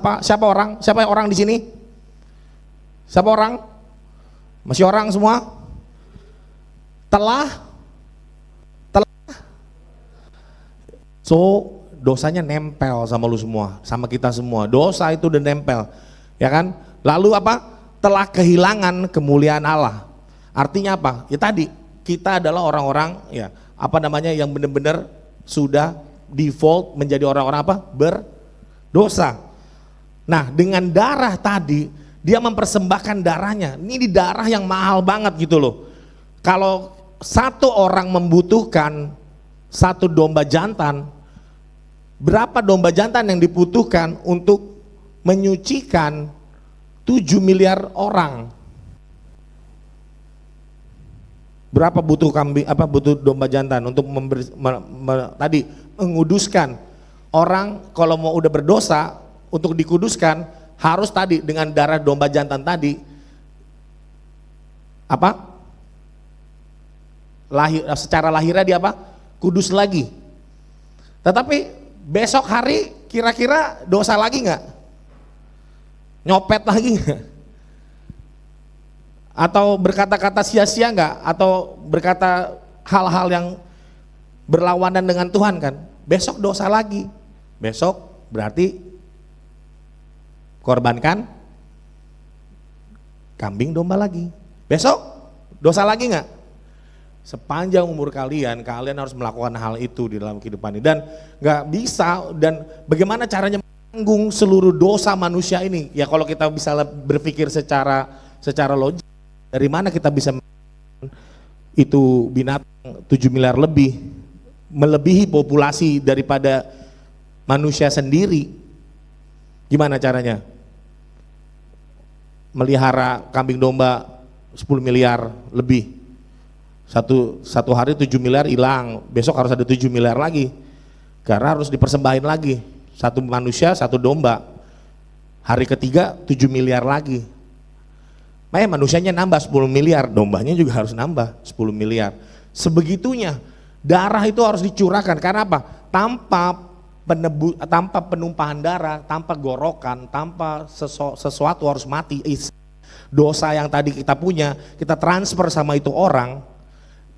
siapa orang di sini? Siapa orang? Masih orang semua? Telah so dosanya nempel sama lu semua, sama kita semua. Dosa itu udah nempel, ya kan? Lalu apa? Telah kehilangan kemuliaan Allah. Artinya apa? Ya tadi kita adalah orang-orang ya apa namanya yang benar-benar sudah default menjadi orang-orang apa? Berdosa. Nah dengan darah tadi, dia mempersembahkan darahnya. Ini di darah yang mahal banget gitu loh. Kalau satu orang membutuhkan satu domba jantan, berapa domba jantan yang dibutuhkan untuk menyucikan 7 miliar orang? Berapa butuh butuh domba jantan untuk tadi menguduskan orang? Kalau mau udah berdosa untuk dikuduskan harus tadi dengan darah domba jantan tadi secara lahirnya dia kudus lagi. Tetapi besok hari kira-kira dosa lagi nggak? Nyopet lagi nggak? Atau berkata-kata sia-sia nggak? Atau berkata hal-hal yang berlawanan dengan Tuhan kan? Besok dosa lagi. Besok berarti korbankan kambing domba lagi. Besok dosa lagi nggak? Sepanjang umur kalian harus melakukan hal itu di dalam kehidupan ini. Dan nggak bisa, dan bagaimana caranya menanggung seluruh dosa manusia ini? Ya kalau kita bisa berpikir secara logis, dari mana kita bisa itu binatang 7 miliar lebih, melebihi populasi daripada manusia sendiri. Gimana caranya? Melihara kambing domba 10 miliar lebih. Satu hari 7 miliar hilang, besok harus ada 7 miliar lagi. Karena harus dipersembahin lagi. Satu manusia, satu domba. Hari ketiga 7 miliar lagi. Manusianya nambah 10 miliar, dombanya juga harus nambah 10 miliar. Sebegitunya darah itu harus dicurahkan. Karena apa? Tanpa penumpahan darah, tanpa gorokan, tanpa sesuatu harus mati. Dosa yang tadi kita punya, kita transfer sama itu orang,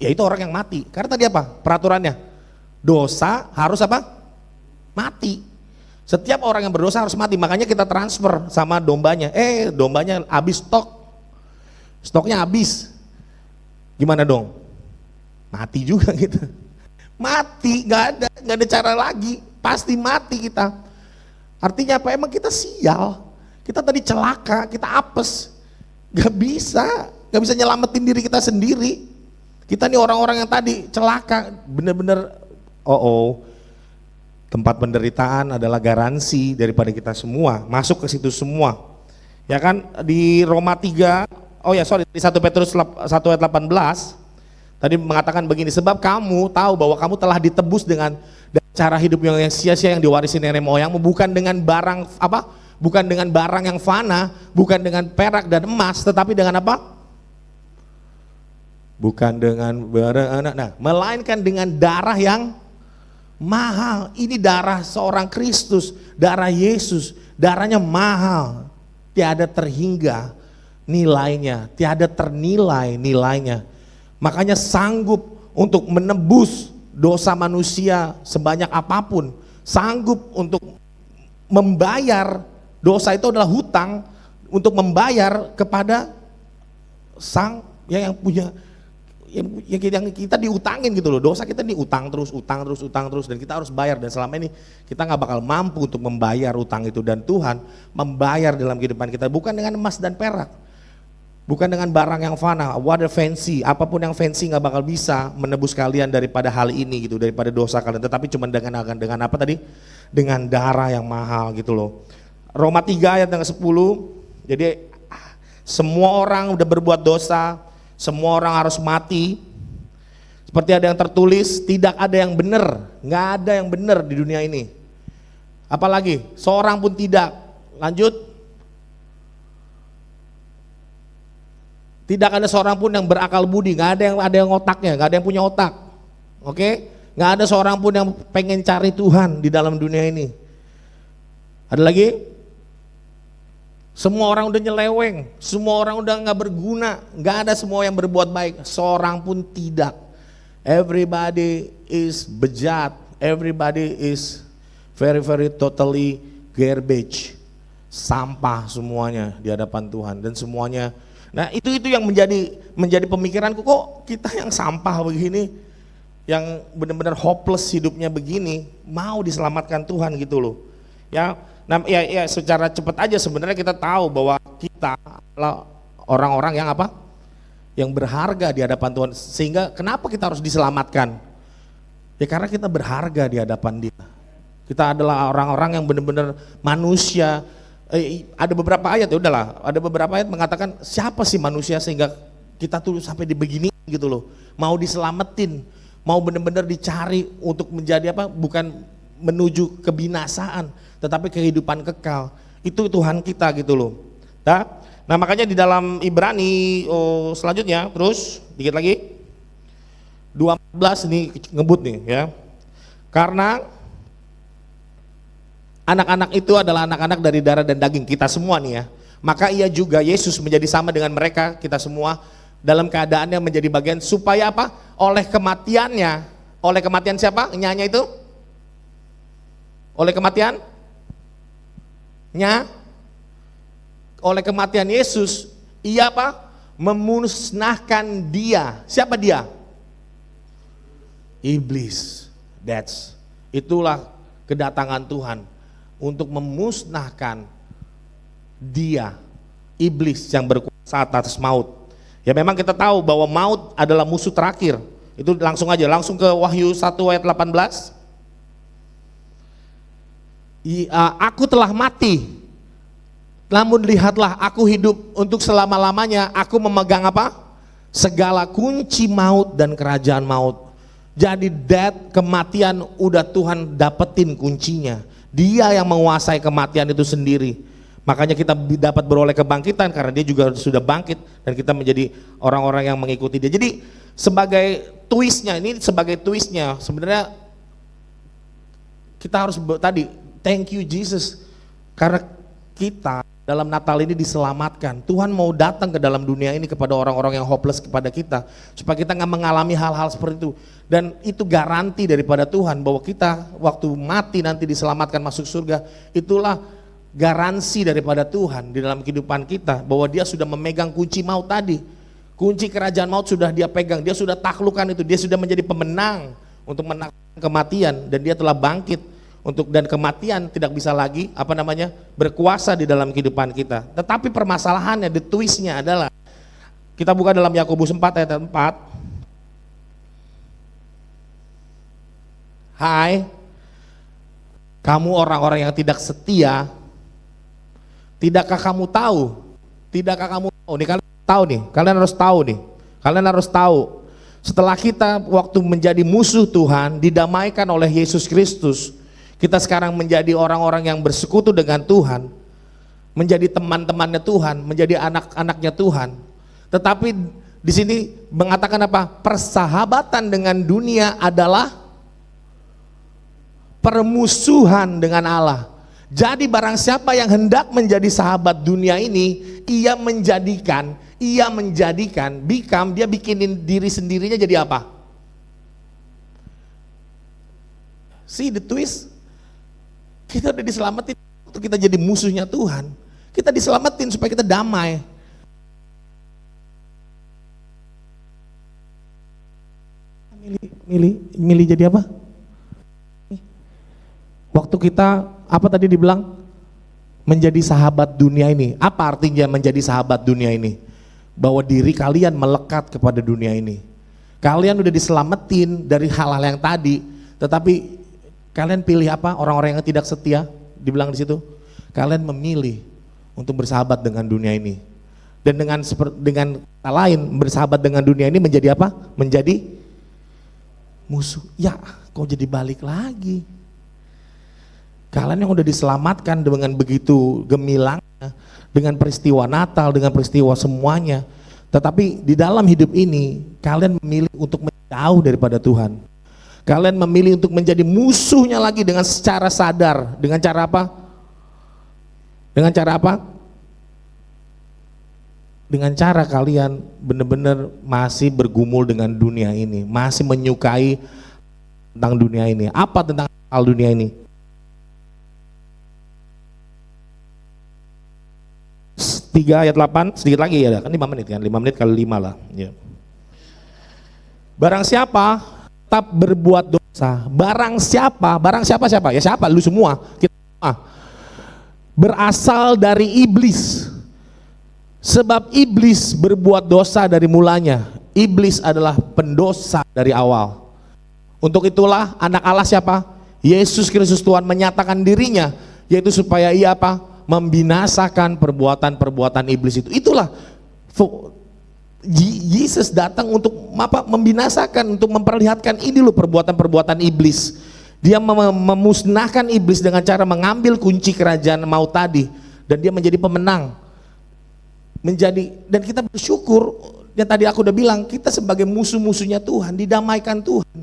ya itu orang yang mati. Karena tadi apa? Peraturannya, dosa harus mati. Setiap orang yang berdosa harus mati, makanya kita transfer sama dombanya. Dombanya habis stoknya habis, gimana dong? Mati juga kita. Mati, nggak ada cara lagi, pasti mati kita. Artinya apa? Emang kita sial, kita tadi celaka, kita apes, nggak bisa nyelamatin diri kita sendiri. Kita nih orang-orang yang tadi celaka, bener-bener tempat penderitaan adalah garansi daripada kita semua, masuk ke situ semua. Ya kan, di Roma 3, di 1 Petrus 1 ayat 18, tadi mengatakan begini, sebab kamu tahu bahwa kamu telah ditebus dengan cara hidup yang sia-sia yang diwarisi nenek moyangmu, bukan dengan barang bukan dengan barang yang fana, bukan dengan perak dan emas, tetapi dengan bukan dengan barang melainkan dengan darah yang mahal. Ini darah seorang Kristus, darah Yesus, darahnya mahal, tiada terhingga nilainya, tiada ternilai nilainya. Makanya sanggup untuk menebus dosa manusia sebanyak apapun, sanggup untuk membayar. Dosa itu adalah hutang untuk membayar kepada sang yang punya, yang kita diutangin gitu loh. Dosa kita diutang terus, dan kita harus bayar. Dan selama ini kita nggak bakal mampu untuk membayar utang itu, dan Tuhan membayar dalam kehidupan kita bukan dengan emas dan perak, bukan dengan barang yang fana, water fancy, apapun yang fancy nggak bakal bisa menebus kalian daripada hal ini gitu, daripada dosa kalian. Tetapi cuma dengan apa tadi? Dengan darah yang mahal gitu loh. Roma 3 ayat yang ke-10. Jadi semua orang udah berbuat dosa, semua orang harus mati. Seperti ada yang tertulis, tidak ada yang benar, nggak ada yang benar di dunia ini. Apalagi seorang pun tidak. Lanjut. Tidak ada seorang pun yang berakal budi, nggak ada yang otaknya, nggak ada yang punya otak. Oke? Nggak ada seorang pun yang pengen cari Tuhan di dalam dunia ini. Ada lagi? Semua orang udah nyeleweng, semua orang udah nggak berguna, nggak ada semua yang berbuat baik, seorang pun tidak. Everybody is bejat, everybody is very totally garbage, sampah semuanya di hadapan Tuhan, dan semuanya. Nah itu yang menjadi pemikiranku, kok kita yang sampah begini, yang benar-benar hopeless hidupnya begini, mau diselamatkan Tuhan gitu loh. Ya, Nah, ya secara cepat aja sebenarnya kita tahu bahwa kita adalah orang-orang yang apa? Yang berharga di hadapan Tuhan. Sehingga kenapa kita harus diselamatkan? Ya karena kita berharga di hadapan Dia. Kita adalah orang-orang yang benar-benar manusia. Ada beberapa ayat, ya udahlah, ada beberapa ayat mengatakan siapa sih manusia sehingga kita tuh sampai dibegini gitu loh. Mau diselamatin, mau benar-benar dicari untuk menjadi apa? Bukan menuju kebinasaan, tetapi kehidupan kekal. Itu Tuhan kita gitu loh. Nah makanya di dalam Ibrani selanjutnya, terus dikit lagi 2:14 ini ngebut nih ya. Karena anak-anak itu adalah anak-anak dari darah dan daging, kita semua nih ya. Maka ia juga, Yesus menjadi sama dengan mereka, kita semua dalam keadaannya menjadi bagian supaya apa? Oleh kematiannya. Oleh kematian siapa? Nyanya itu? Oleh kematian? Oleh kematian Yesus, ia apa? Memusnahkan dia. Siapa dia? Iblis. Itulah kedatangan Tuhan untuk memusnahkan dia, iblis yang berkuasa atas maut. Ya memang kita tahu bahwa maut adalah musuh terakhir. Itu langsung ke Wahyu 1 ayat 18. Aku telah mati, namun lihatlah aku hidup untuk selama-lamanya. Aku memegang apa? Segala kunci maut dan kerajaan maut. Jadi kematian udah Tuhan dapetin kuncinya. Dia yang menguasai kematian itu sendiri. Makanya kita dapat beroleh kebangkitan karena dia juga sudah bangkit dan kita menjadi orang-orang yang mengikuti dia. Jadi sebagai twistnya sebenarnya kita harus tadi thank you Jesus, karena kita dalam Natal ini diselamatkan. Tuhan mau datang ke dalam dunia ini kepada orang-orang yang hopeless kepada kita, supaya kita nggak mengalami hal-hal seperti itu. Dan itu garansi daripada Tuhan bahwa kita waktu mati nanti diselamatkan masuk surga. Itulah garansi daripada Tuhan di dalam kehidupan kita, bahwa Dia sudah memegang kunci maut tadi. Kunci kerajaan maut sudah Dia pegang, Dia sudah taklukkan itu, Dia sudah menjadi pemenang untuk menaklukkan kematian, dan Dia telah bangkit dan kematian tidak bisa lagi berkuasa di dalam kehidupan kita. Tetapi permasalahannya, the twistnya adalah kita buka dalam Yakobus 4 ayat 4. Hai kamu orang-orang yang tidak setia, tidakkah kamu tahu? Kalian harus tahu setelah kita waktu menjadi musuh Tuhan didamaikan oleh Yesus Kristus, kita sekarang menjadi orang-orang yang bersekutu dengan Tuhan, menjadi teman-temannya Tuhan, menjadi anak-anaknya Tuhan. Tetapi di sini mengatakan apa? Persahabatan dengan dunia adalah permusuhan dengan Allah. Jadi barang siapa yang hendak menjadi sahabat dunia ini, dia bikinin diri sendirinya jadi apa? See the twist? Kita udah diselamatin waktu kita jadi musuhnya Tuhan. Kita diselamatin supaya kita damai. Milih jadi apa? Waktu kita apa tadi dibilang? Menjadi sahabat dunia ini. Apa artinya menjadi sahabat dunia ini? Bahwa diri kalian melekat kepada dunia ini. Kalian udah diselamatin dari hal-hal yang tadi, tetapi kalian pilih apa? Orang-orang yang tidak setia, dibilang di situ. Kalian memilih untuk bersahabat dengan dunia ini. Dan dengan kata lain, bersahabat dengan dunia ini menjadi apa? Menjadi musuh. Ya, kok jadi balik lagi? Kalian yang udah diselamatkan dengan begitu gemilangnya, dengan peristiwa Natal, dengan peristiwa semuanya. Tetapi di dalam hidup ini, kalian memilih untuk menjauh daripada Tuhan. Kalian memilih untuk menjadi musuhnya lagi dengan secara sadar. Dengan cara apa? Dengan cara kalian benar-benar masih bergumul dengan dunia ini, masih menyukai tentang dunia ini. Apa tentang hal dunia ini? 3 ayat 8, sedikit lagi ya, kan 5 menit kan, 5 menit kali 5 lah ya. Barang siapa tetap berbuat dosa, barang siapa? Ya siapa? Lu semua, kita semua. berasal dari iblis. Sebab iblis berbuat dosa dari mulanya. Iblis adalah pendosa dari awal. Untuk itulah anak Allah siapa? Yesus Kristus Tuhan menyatakan dirinya, yaitu supaya ia apa? Membinasakan perbuatan-perbuatan iblis itu. Itulah Yesus datang untuk apa? Membinasakan, untuk memperlihatkan ini loh perbuatan-perbuatan iblis. Dia memusnahkan iblis dengan cara mengambil kunci kerajaan maut tadi, dan dia menjadi pemenang. Dan kita bersyukur, yang tadi aku udah bilang, kita sebagai musuh-musuhnya Tuhan didamaikan Tuhan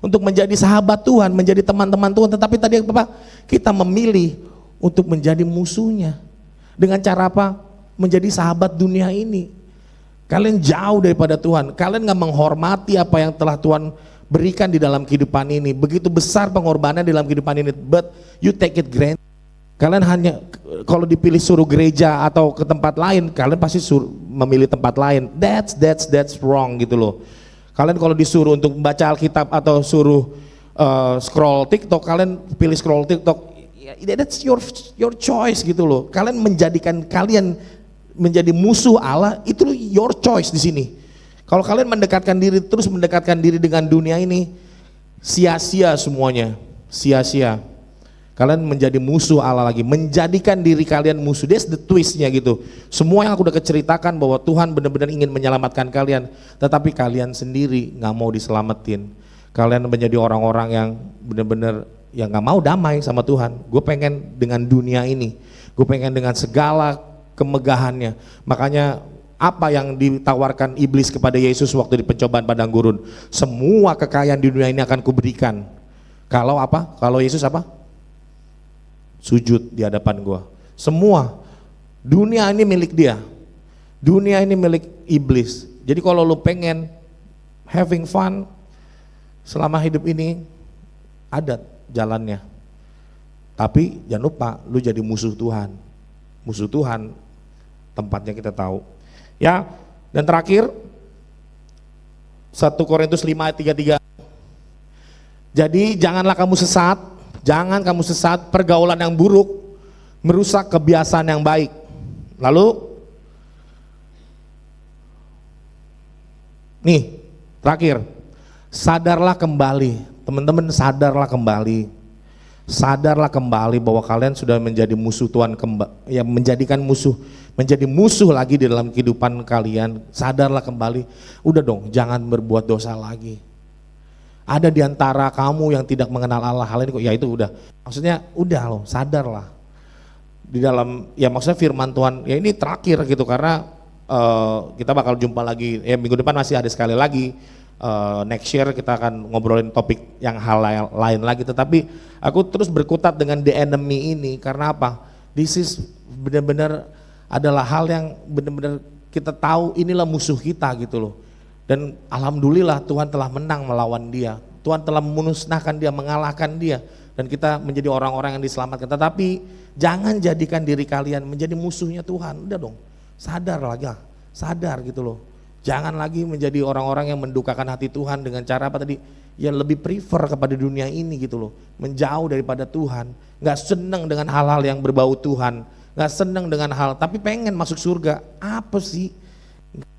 untuk menjadi sahabat Tuhan, menjadi teman-teman Tuhan. Tetapi tadi apa? Kita memilih untuk menjadi musuhnya. Dengan cara apa? Menjadi sahabat dunia ini. Kalian jauh daripada Tuhan, kalian gak menghormati apa yang telah Tuhan berikan di dalam kehidupan ini. Begitu besar pengorbanan di dalam kehidupan ini, but you take it granted. Kalian hanya kalau dipilih suruh gereja atau ke tempat lain, kalian pasti memilih tempat lain. That's wrong gitu loh. Kalian kalau disuruh untuk membaca Alkitab atau suruh scroll TikTok, kalian pilih scroll TikTok. That's your choice gitu loh. Kalian menjadikan kalian menjadi musuh Allah, itu your choice di sini. Kalau kalian mendekatkan diri dengan dunia ini, sia-sia semuanya, sia-sia. Kalian menjadi musuh Allah lagi, menjadikan diri kalian musuh. That's the twistnya gitu. Semua yang aku udah ceritakan bahwa Tuhan benar-benar ingin menyelamatkan kalian, tetapi kalian sendiri nggak mau diselamatin. Kalian menjadi orang-orang yang benar-benar yang nggak mau damai sama Tuhan. Gue pengen dengan dunia ini, gue pengen dengan segala kemegahannya. Makanya apa yang ditawarkan iblis kepada Yesus waktu di pencobaan padang gurun, semua kekayaan di dunia ini akan kuberikan. Kalau apa? Kalau Yesus apa? Sujud di hadapan gua. Semua dunia ini milik dia. Dunia ini milik iblis. Jadi kalau lu pengen having fun selama hidup ini, ada jalannya. Tapi jangan lupa lu jadi musuh Tuhan. Musuh Tuhan tempatnya kita tahu. Ya, dan terakhir 1 Korintus 5 ayat 33. Jadi janganlah kamu sesat. Jangan kamu sesat, pergaulan yang buruk merusak kebiasaan yang baik. Lalu nih terakhir, sadarlah kembali. Teman-teman, sadarlah kembali. Sadarlah kembali bahwa kalian sudah menjadi musuh Tuhan, yang menjadikan menjadi musuh lagi di dalam kehidupan kalian. Sadarlah kembali. Udah dong, jangan berbuat dosa lagi. Ada di antara kamu yang tidak mengenal Allah, hal ini kok, ya itu udah. Maksudnya udah loh, sadarlah. Di dalam, ya maksudnya firman Tuhan, ya ini terakhir gitu, karena kita bakal jumpa lagi, ya minggu depan masih ada sekali lagi, next year kita akan ngobrolin topik yang hal lain lagi. Tetapi aku terus berkutat dengan the enemy ini, karena apa? This is benar-benar adalah hal yang benar-benar kita tahu inilah musuh kita gitu loh. Dan alhamdulillah Tuhan telah menang melawan dia. Tuhan telah memusnahkan dia, mengalahkan dia. Dan kita menjadi orang-orang yang diselamatkan. Tetapi jangan jadikan diri kalian menjadi musuhnya Tuhan. Udah dong, sadar lagi, sadar gitu loh. Jangan lagi menjadi orang-orang yang mendukakan hati Tuhan dengan cara apa tadi? Ya lebih prefer kepada dunia ini gitu loh. Menjauh daripada Tuhan. Gak senang dengan hal-hal yang berbau Tuhan. Gak senang dengan hal, tapi pengen masuk surga. Apa sih?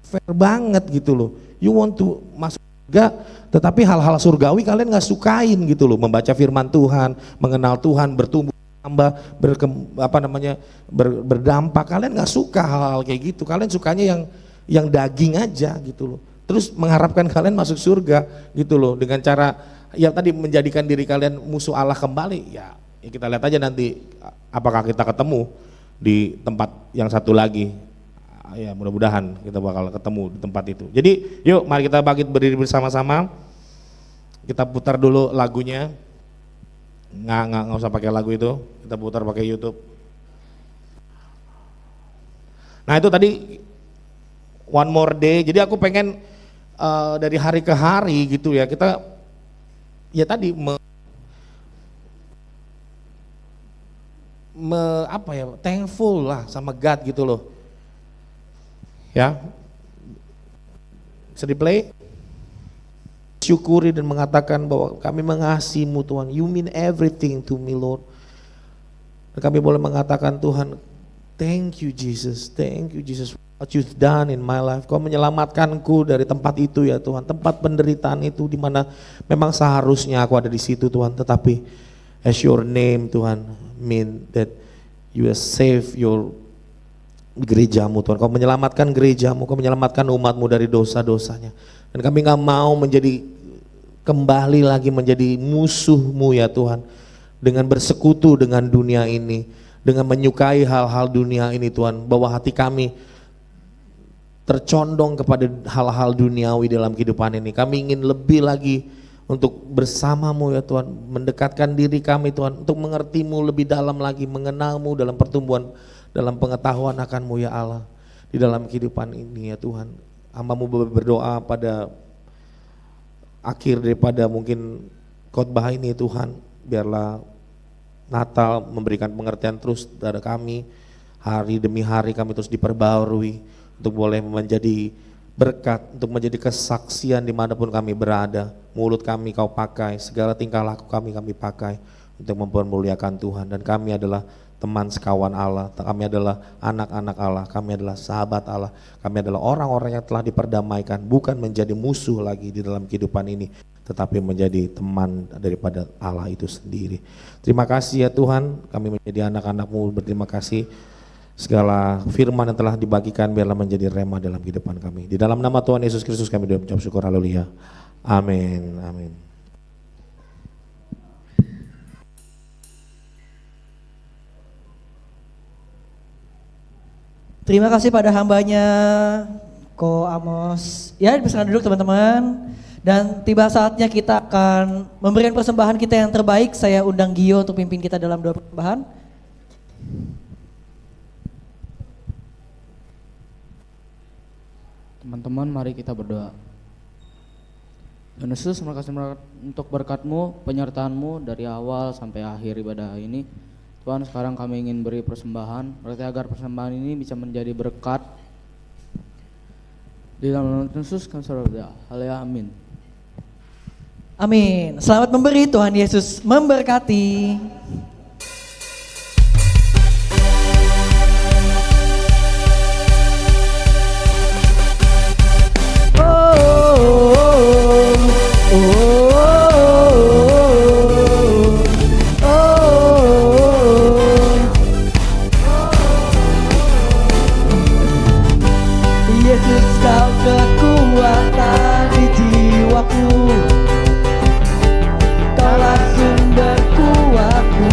Fair banget gitu loh. You want to masuk surga, tetapi hal-hal surgawi kalian gak sukain gitu loh. Membaca firman Tuhan, mengenal Tuhan, bertumbuh, tambah, berdampak. Kalian gak suka hal-hal kayak gitu. Kalian sukanya yang daging aja gitu loh. Terus mengharapkan kalian masuk surga gitu loh. Dengan cara yang tadi menjadikan diri kalian musuh Allah kembali. Ya kita lihat aja nanti apakah kita ketemu di tempat yang satu lagi. Ya mudah-mudahan kita bakal ketemu di tempat itu. Jadi yuk mari kita bangkit berdiri bersama-sama. Kita putar dulu lagunya. Nggak usah pakai lagu itu. Kita putar pakai YouTube. Nah itu tadi One More Day. Jadi aku pengen dari hari ke hari gitu ya. Kita ya tadi thankful lah sama God gitu loh. Ya, bisa di play. Syukuri dan mengatakan bahwa kami mengasihimu Tuhan. You mean everything to me Lord. Dan kami boleh mengatakan Tuhan, thank you Jesus what you've done in my life. Kau menyelamatkanku dari tempat itu ya Tuhan, tempat penderitaan itu di mana memang seharusnya aku ada di situ Tuhan, tetapi as your name Tuhan mean that you have saved your gerejamu Tuhan. Kau menyelamatkan gerejamu, kau menyelamatkan umatmu dari dosa-dosanya. Dan kami gak mau kembali lagi menjadi musuhmu ya Tuhan, dengan bersekutu dengan dunia ini, dengan menyukai hal-hal dunia ini Tuhan, bahwa hati kami tercondong kepada hal-hal duniawi dalam kehidupan ini. Kami ingin lebih lagi untuk bersamamu ya Tuhan, mendekatkan diri kami Tuhan, untuk mengertimu lebih dalam lagi, mengenalmu dalam pertumbuhan, dalam pengetahuan akanmu ya Allah, di dalam kehidupan ini ya Tuhan. Hamba-Mu berdoa pada akhir daripada mungkin khotbah ini Tuhan, biarlah Natal memberikan pengertian terus kepada kami, hari demi hari kami terus diperbarui untuk boleh menjadi berkat, untuk menjadi kesaksian dimanapun kami berada. Mulut kami Kau pakai, segala tingkah laku kami pakai untuk mempermuliakan Tuhan. Dan kami adalah teman sekawan Allah, kami adalah anak-anak Allah, kami adalah sahabat Allah, kami adalah orang-orang yang telah diperdamaikan, bukan menjadi musuh lagi di dalam kehidupan ini, tetapi menjadi teman daripada Allah itu sendiri. Terima kasih ya Tuhan, kami menjadi anak-anak-Mu, berterima kasih segala firman yang telah dibagikan biarlah menjadi rema dalam kehidupan kami. Di dalam nama Tuhan Yesus Kristus kami doa mengucap syukur, haleluya. Amin. Amin. Terima kasih pada hambanya Ko Amos. Ya, dipersilakan duduk teman-teman. Dan tiba saatnya kita akan memberikan persembahan kita yang terbaik. Saya undang Gio untuk pimpin kita dalam doa persembahan. Teman-teman, mari kita berdoa. Tuhan Yesus, terima kasih untuk berkat-Mu, penyertaan-Mu dari awal sampai akhir ibadah ini. Tuhan, sekarang kami ingin beri persembahan, berarti agar persembahan ini bisa menjadi berkat. Di dalam nama Tuhan Yesus kami berdoa. Haleluya, amin. Amin. Selamat memberi, Tuhan Yesus memberkati. Yesus, Kau kekuatan di jiwaku, Kaulah sumber kuatku.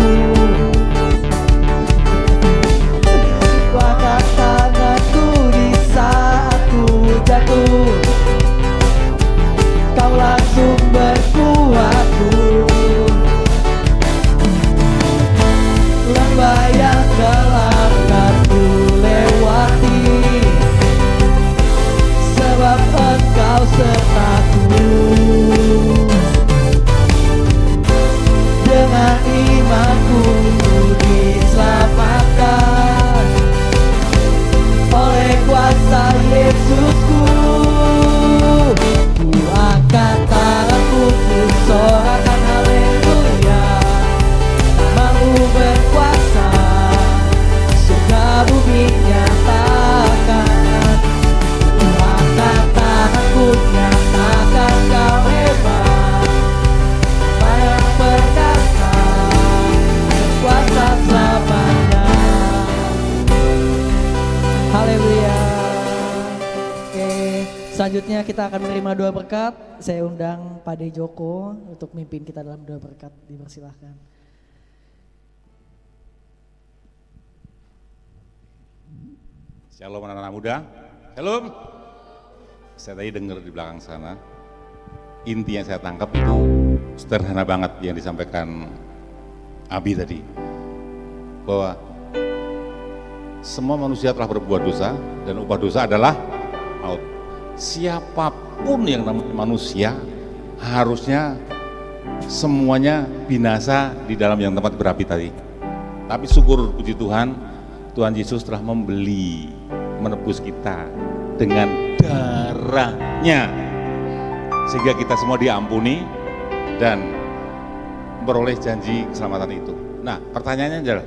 Kuatkan tanganku di saat ku jatuh, Kaulah sumber kuatku. Lembah yang gelap kan ku lewati, sebab Engkau sertaku. Dengan imanku diselamatkan oleh kuasa Yesusku. Ku angkat tanganku, ku sorakan haleluya. Namamu berkuasa, surga bumi nyatakan. Ku angkat tanganku, nyatakan Kau hebat, Yang perkasa, kuasa selamanya. Haleluya. Oke, selanjutnya kita akan menerima doa berkat. Saya undang Pak De Joko untuk mimpin kita dalam doa berkat. Dipersilahkan. Shalom anak-anak muda. Shalom. Saya tadi dengar di belakang sana, inti yang saya tangkap itu sederhana banget yang disampaikan Abi tadi, bahwa semua manusia telah berbuat dosa dan upah dosa adalah maut. Siapapun yang namanya manusia harusnya semuanya binasa di dalam yang tempat berapi tadi. Tapi syukur puji Tuhan, Tuhan Yesus telah menebus kita dengan darahnya, sehingga kita semua diampuni dan beroleh janji keselamatan itu. Nah, pertanyaannya adalah,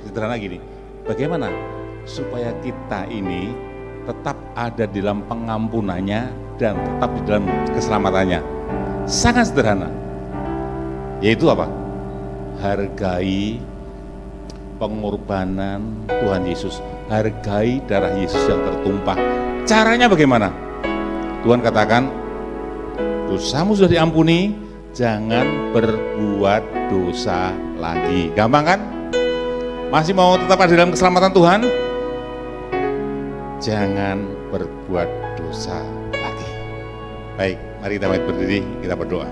Sederhana gini, bagaimana supaya kita ini tetap ada di dalam pengampunannya dan tetap di dalam keselamatannya? Sangat sederhana, yaitu apa? Hargai pengorbanan Tuhan Yesus, hargai darah Yesus yang tertumpah. Caranya bagaimana? Tuhan katakan, dosamu sudah diampuni, jangan berbuat dosa lagi. Gampang kan? Masih mau tetap ada dalam keselamatan Tuhan? Jangan berbuat dosa lagi. Baik, mari kita berdiri, kita berdoa.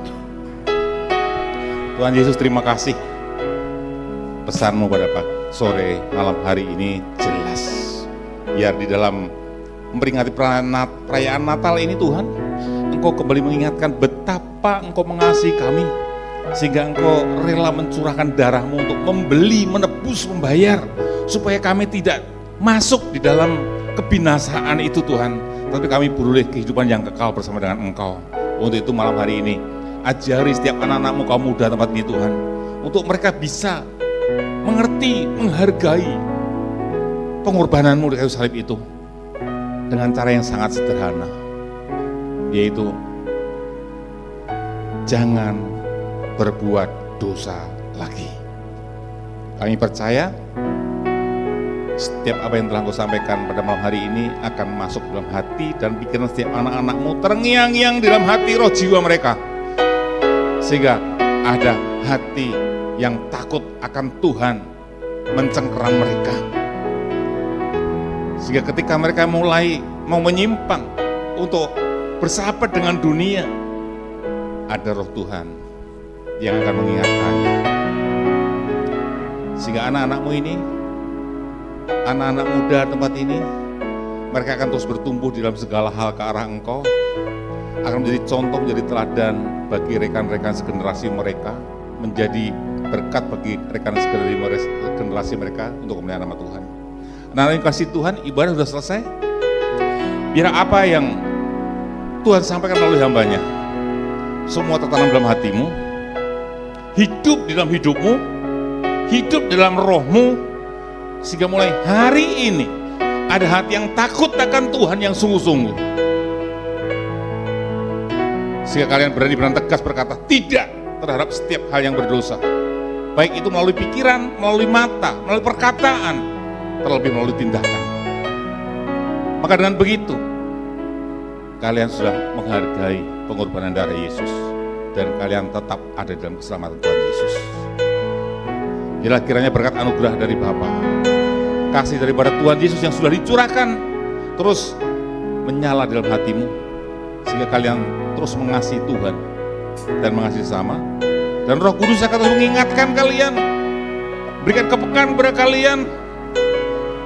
Tuhan Yesus, terima kasih. Pesanmu pada sore malam hari ini jelas. Biar di dalam memperingati perayaan Natal ini Tuhan, Engkau kembali mengingatkan betapa Engkau mengasihi kami, sehingga Engkau rela mencurahkan darah-Mu untuk membeli, menebus, membayar, supaya kami tidak masuk di dalam kebinasaan itu Tuhan, tapi kami beroleh kehidupan yang kekal bersama dengan Engkau. Untuk itu malam hari ini, ajari setiap anak-anak-Mu kaum muda tempat ini Tuhan, untuk mereka bisa mengerti, menghargai pengorbanan-Mu di kayu salib itu dengan cara yang sangat sederhana, yaitu jangan berbuat dosa lagi. Kami percaya setiap apa yang telah Engkau sampaikan pada malam hari ini akan masuk dalam hati dan pikiran setiap anak-anak-Mu, terngiang-ngiang di dalam hati roh jiwa mereka, sehingga ada hati yang takut akan Tuhan mencengkeram mereka, sehingga ketika mereka mulai mau menyimpang untuk bersahabat dengan dunia, ada roh Tuhan yang akan mengingatkannya, sehingga anak-anak-Mu ini, anak-anak muda tempat ini, mereka akan terus bertumbuh di dalam segala hal ke arah Engkau, akan menjadi contoh, menjadi teladan bagi rekan-rekan segenerasi mereka, menjadi berkat bagi rekan generasi mereka untuk kemuliaan nama Tuhan. Anak-anak yang kasih Tuhan, ibadah sudah selesai. Biar apa yang Tuhan sampaikan melalui hambanya, semua tertanam dalam hatimu, hidup di dalam hidupmu, hidup di dalam rohmu, sehingga mulai hari ini ada hati yang takut akan Tuhan yang sungguh-sungguh. Sehingga kalian berani tegas berkata tidak terhadap setiap hal yang berdosa. Baik itu melalui pikiran, melalui mata, melalui perkataan, terlebih melalui tindakan. Maka dengan begitu, kalian sudah menghargai pengorbanan darah Yesus, dan kalian tetap ada dalam keselamatan Tuhan Yesus. Biarlah kiranya berkat anugerah dari Bapa, kasih daripada Tuhan Yesus yang sudah dicurahkan, terus menyala dalam hatimu, sehingga kalian terus mengasihi Tuhan dan mengasihi sesama. Dan Roh Kudus akan terus mengingatkan kalian, berikan kepekaan kepada kalian,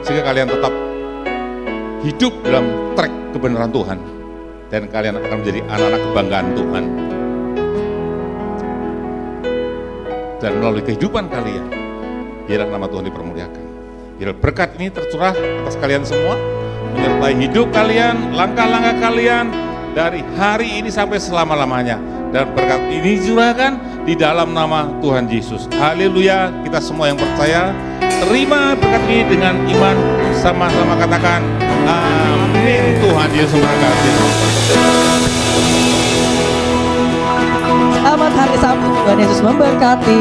sehingga kalian tetap hidup dalam trek kebenaran Tuhan, dan kalian akan menjadi anak-anak kebanggaan Tuhan. Dan melalui kehidupan kalian, biarlah nama Tuhan dipermuliakan. Biar berkat ini tercurah atas kalian semua, menyertai hidup kalian, langkah-langkah kalian dari hari ini sampai selama-lamanya. Dan berkat ini dicurahkan di dalam nama Tuhan Yesus. Haleluya. Kita semua yang percaya terima berkat ini dengan iman, sama-sama katakan amin. Tuhan Yesus memberkati. Selamat hari Sabtu, Tuhan Yesus memberkati.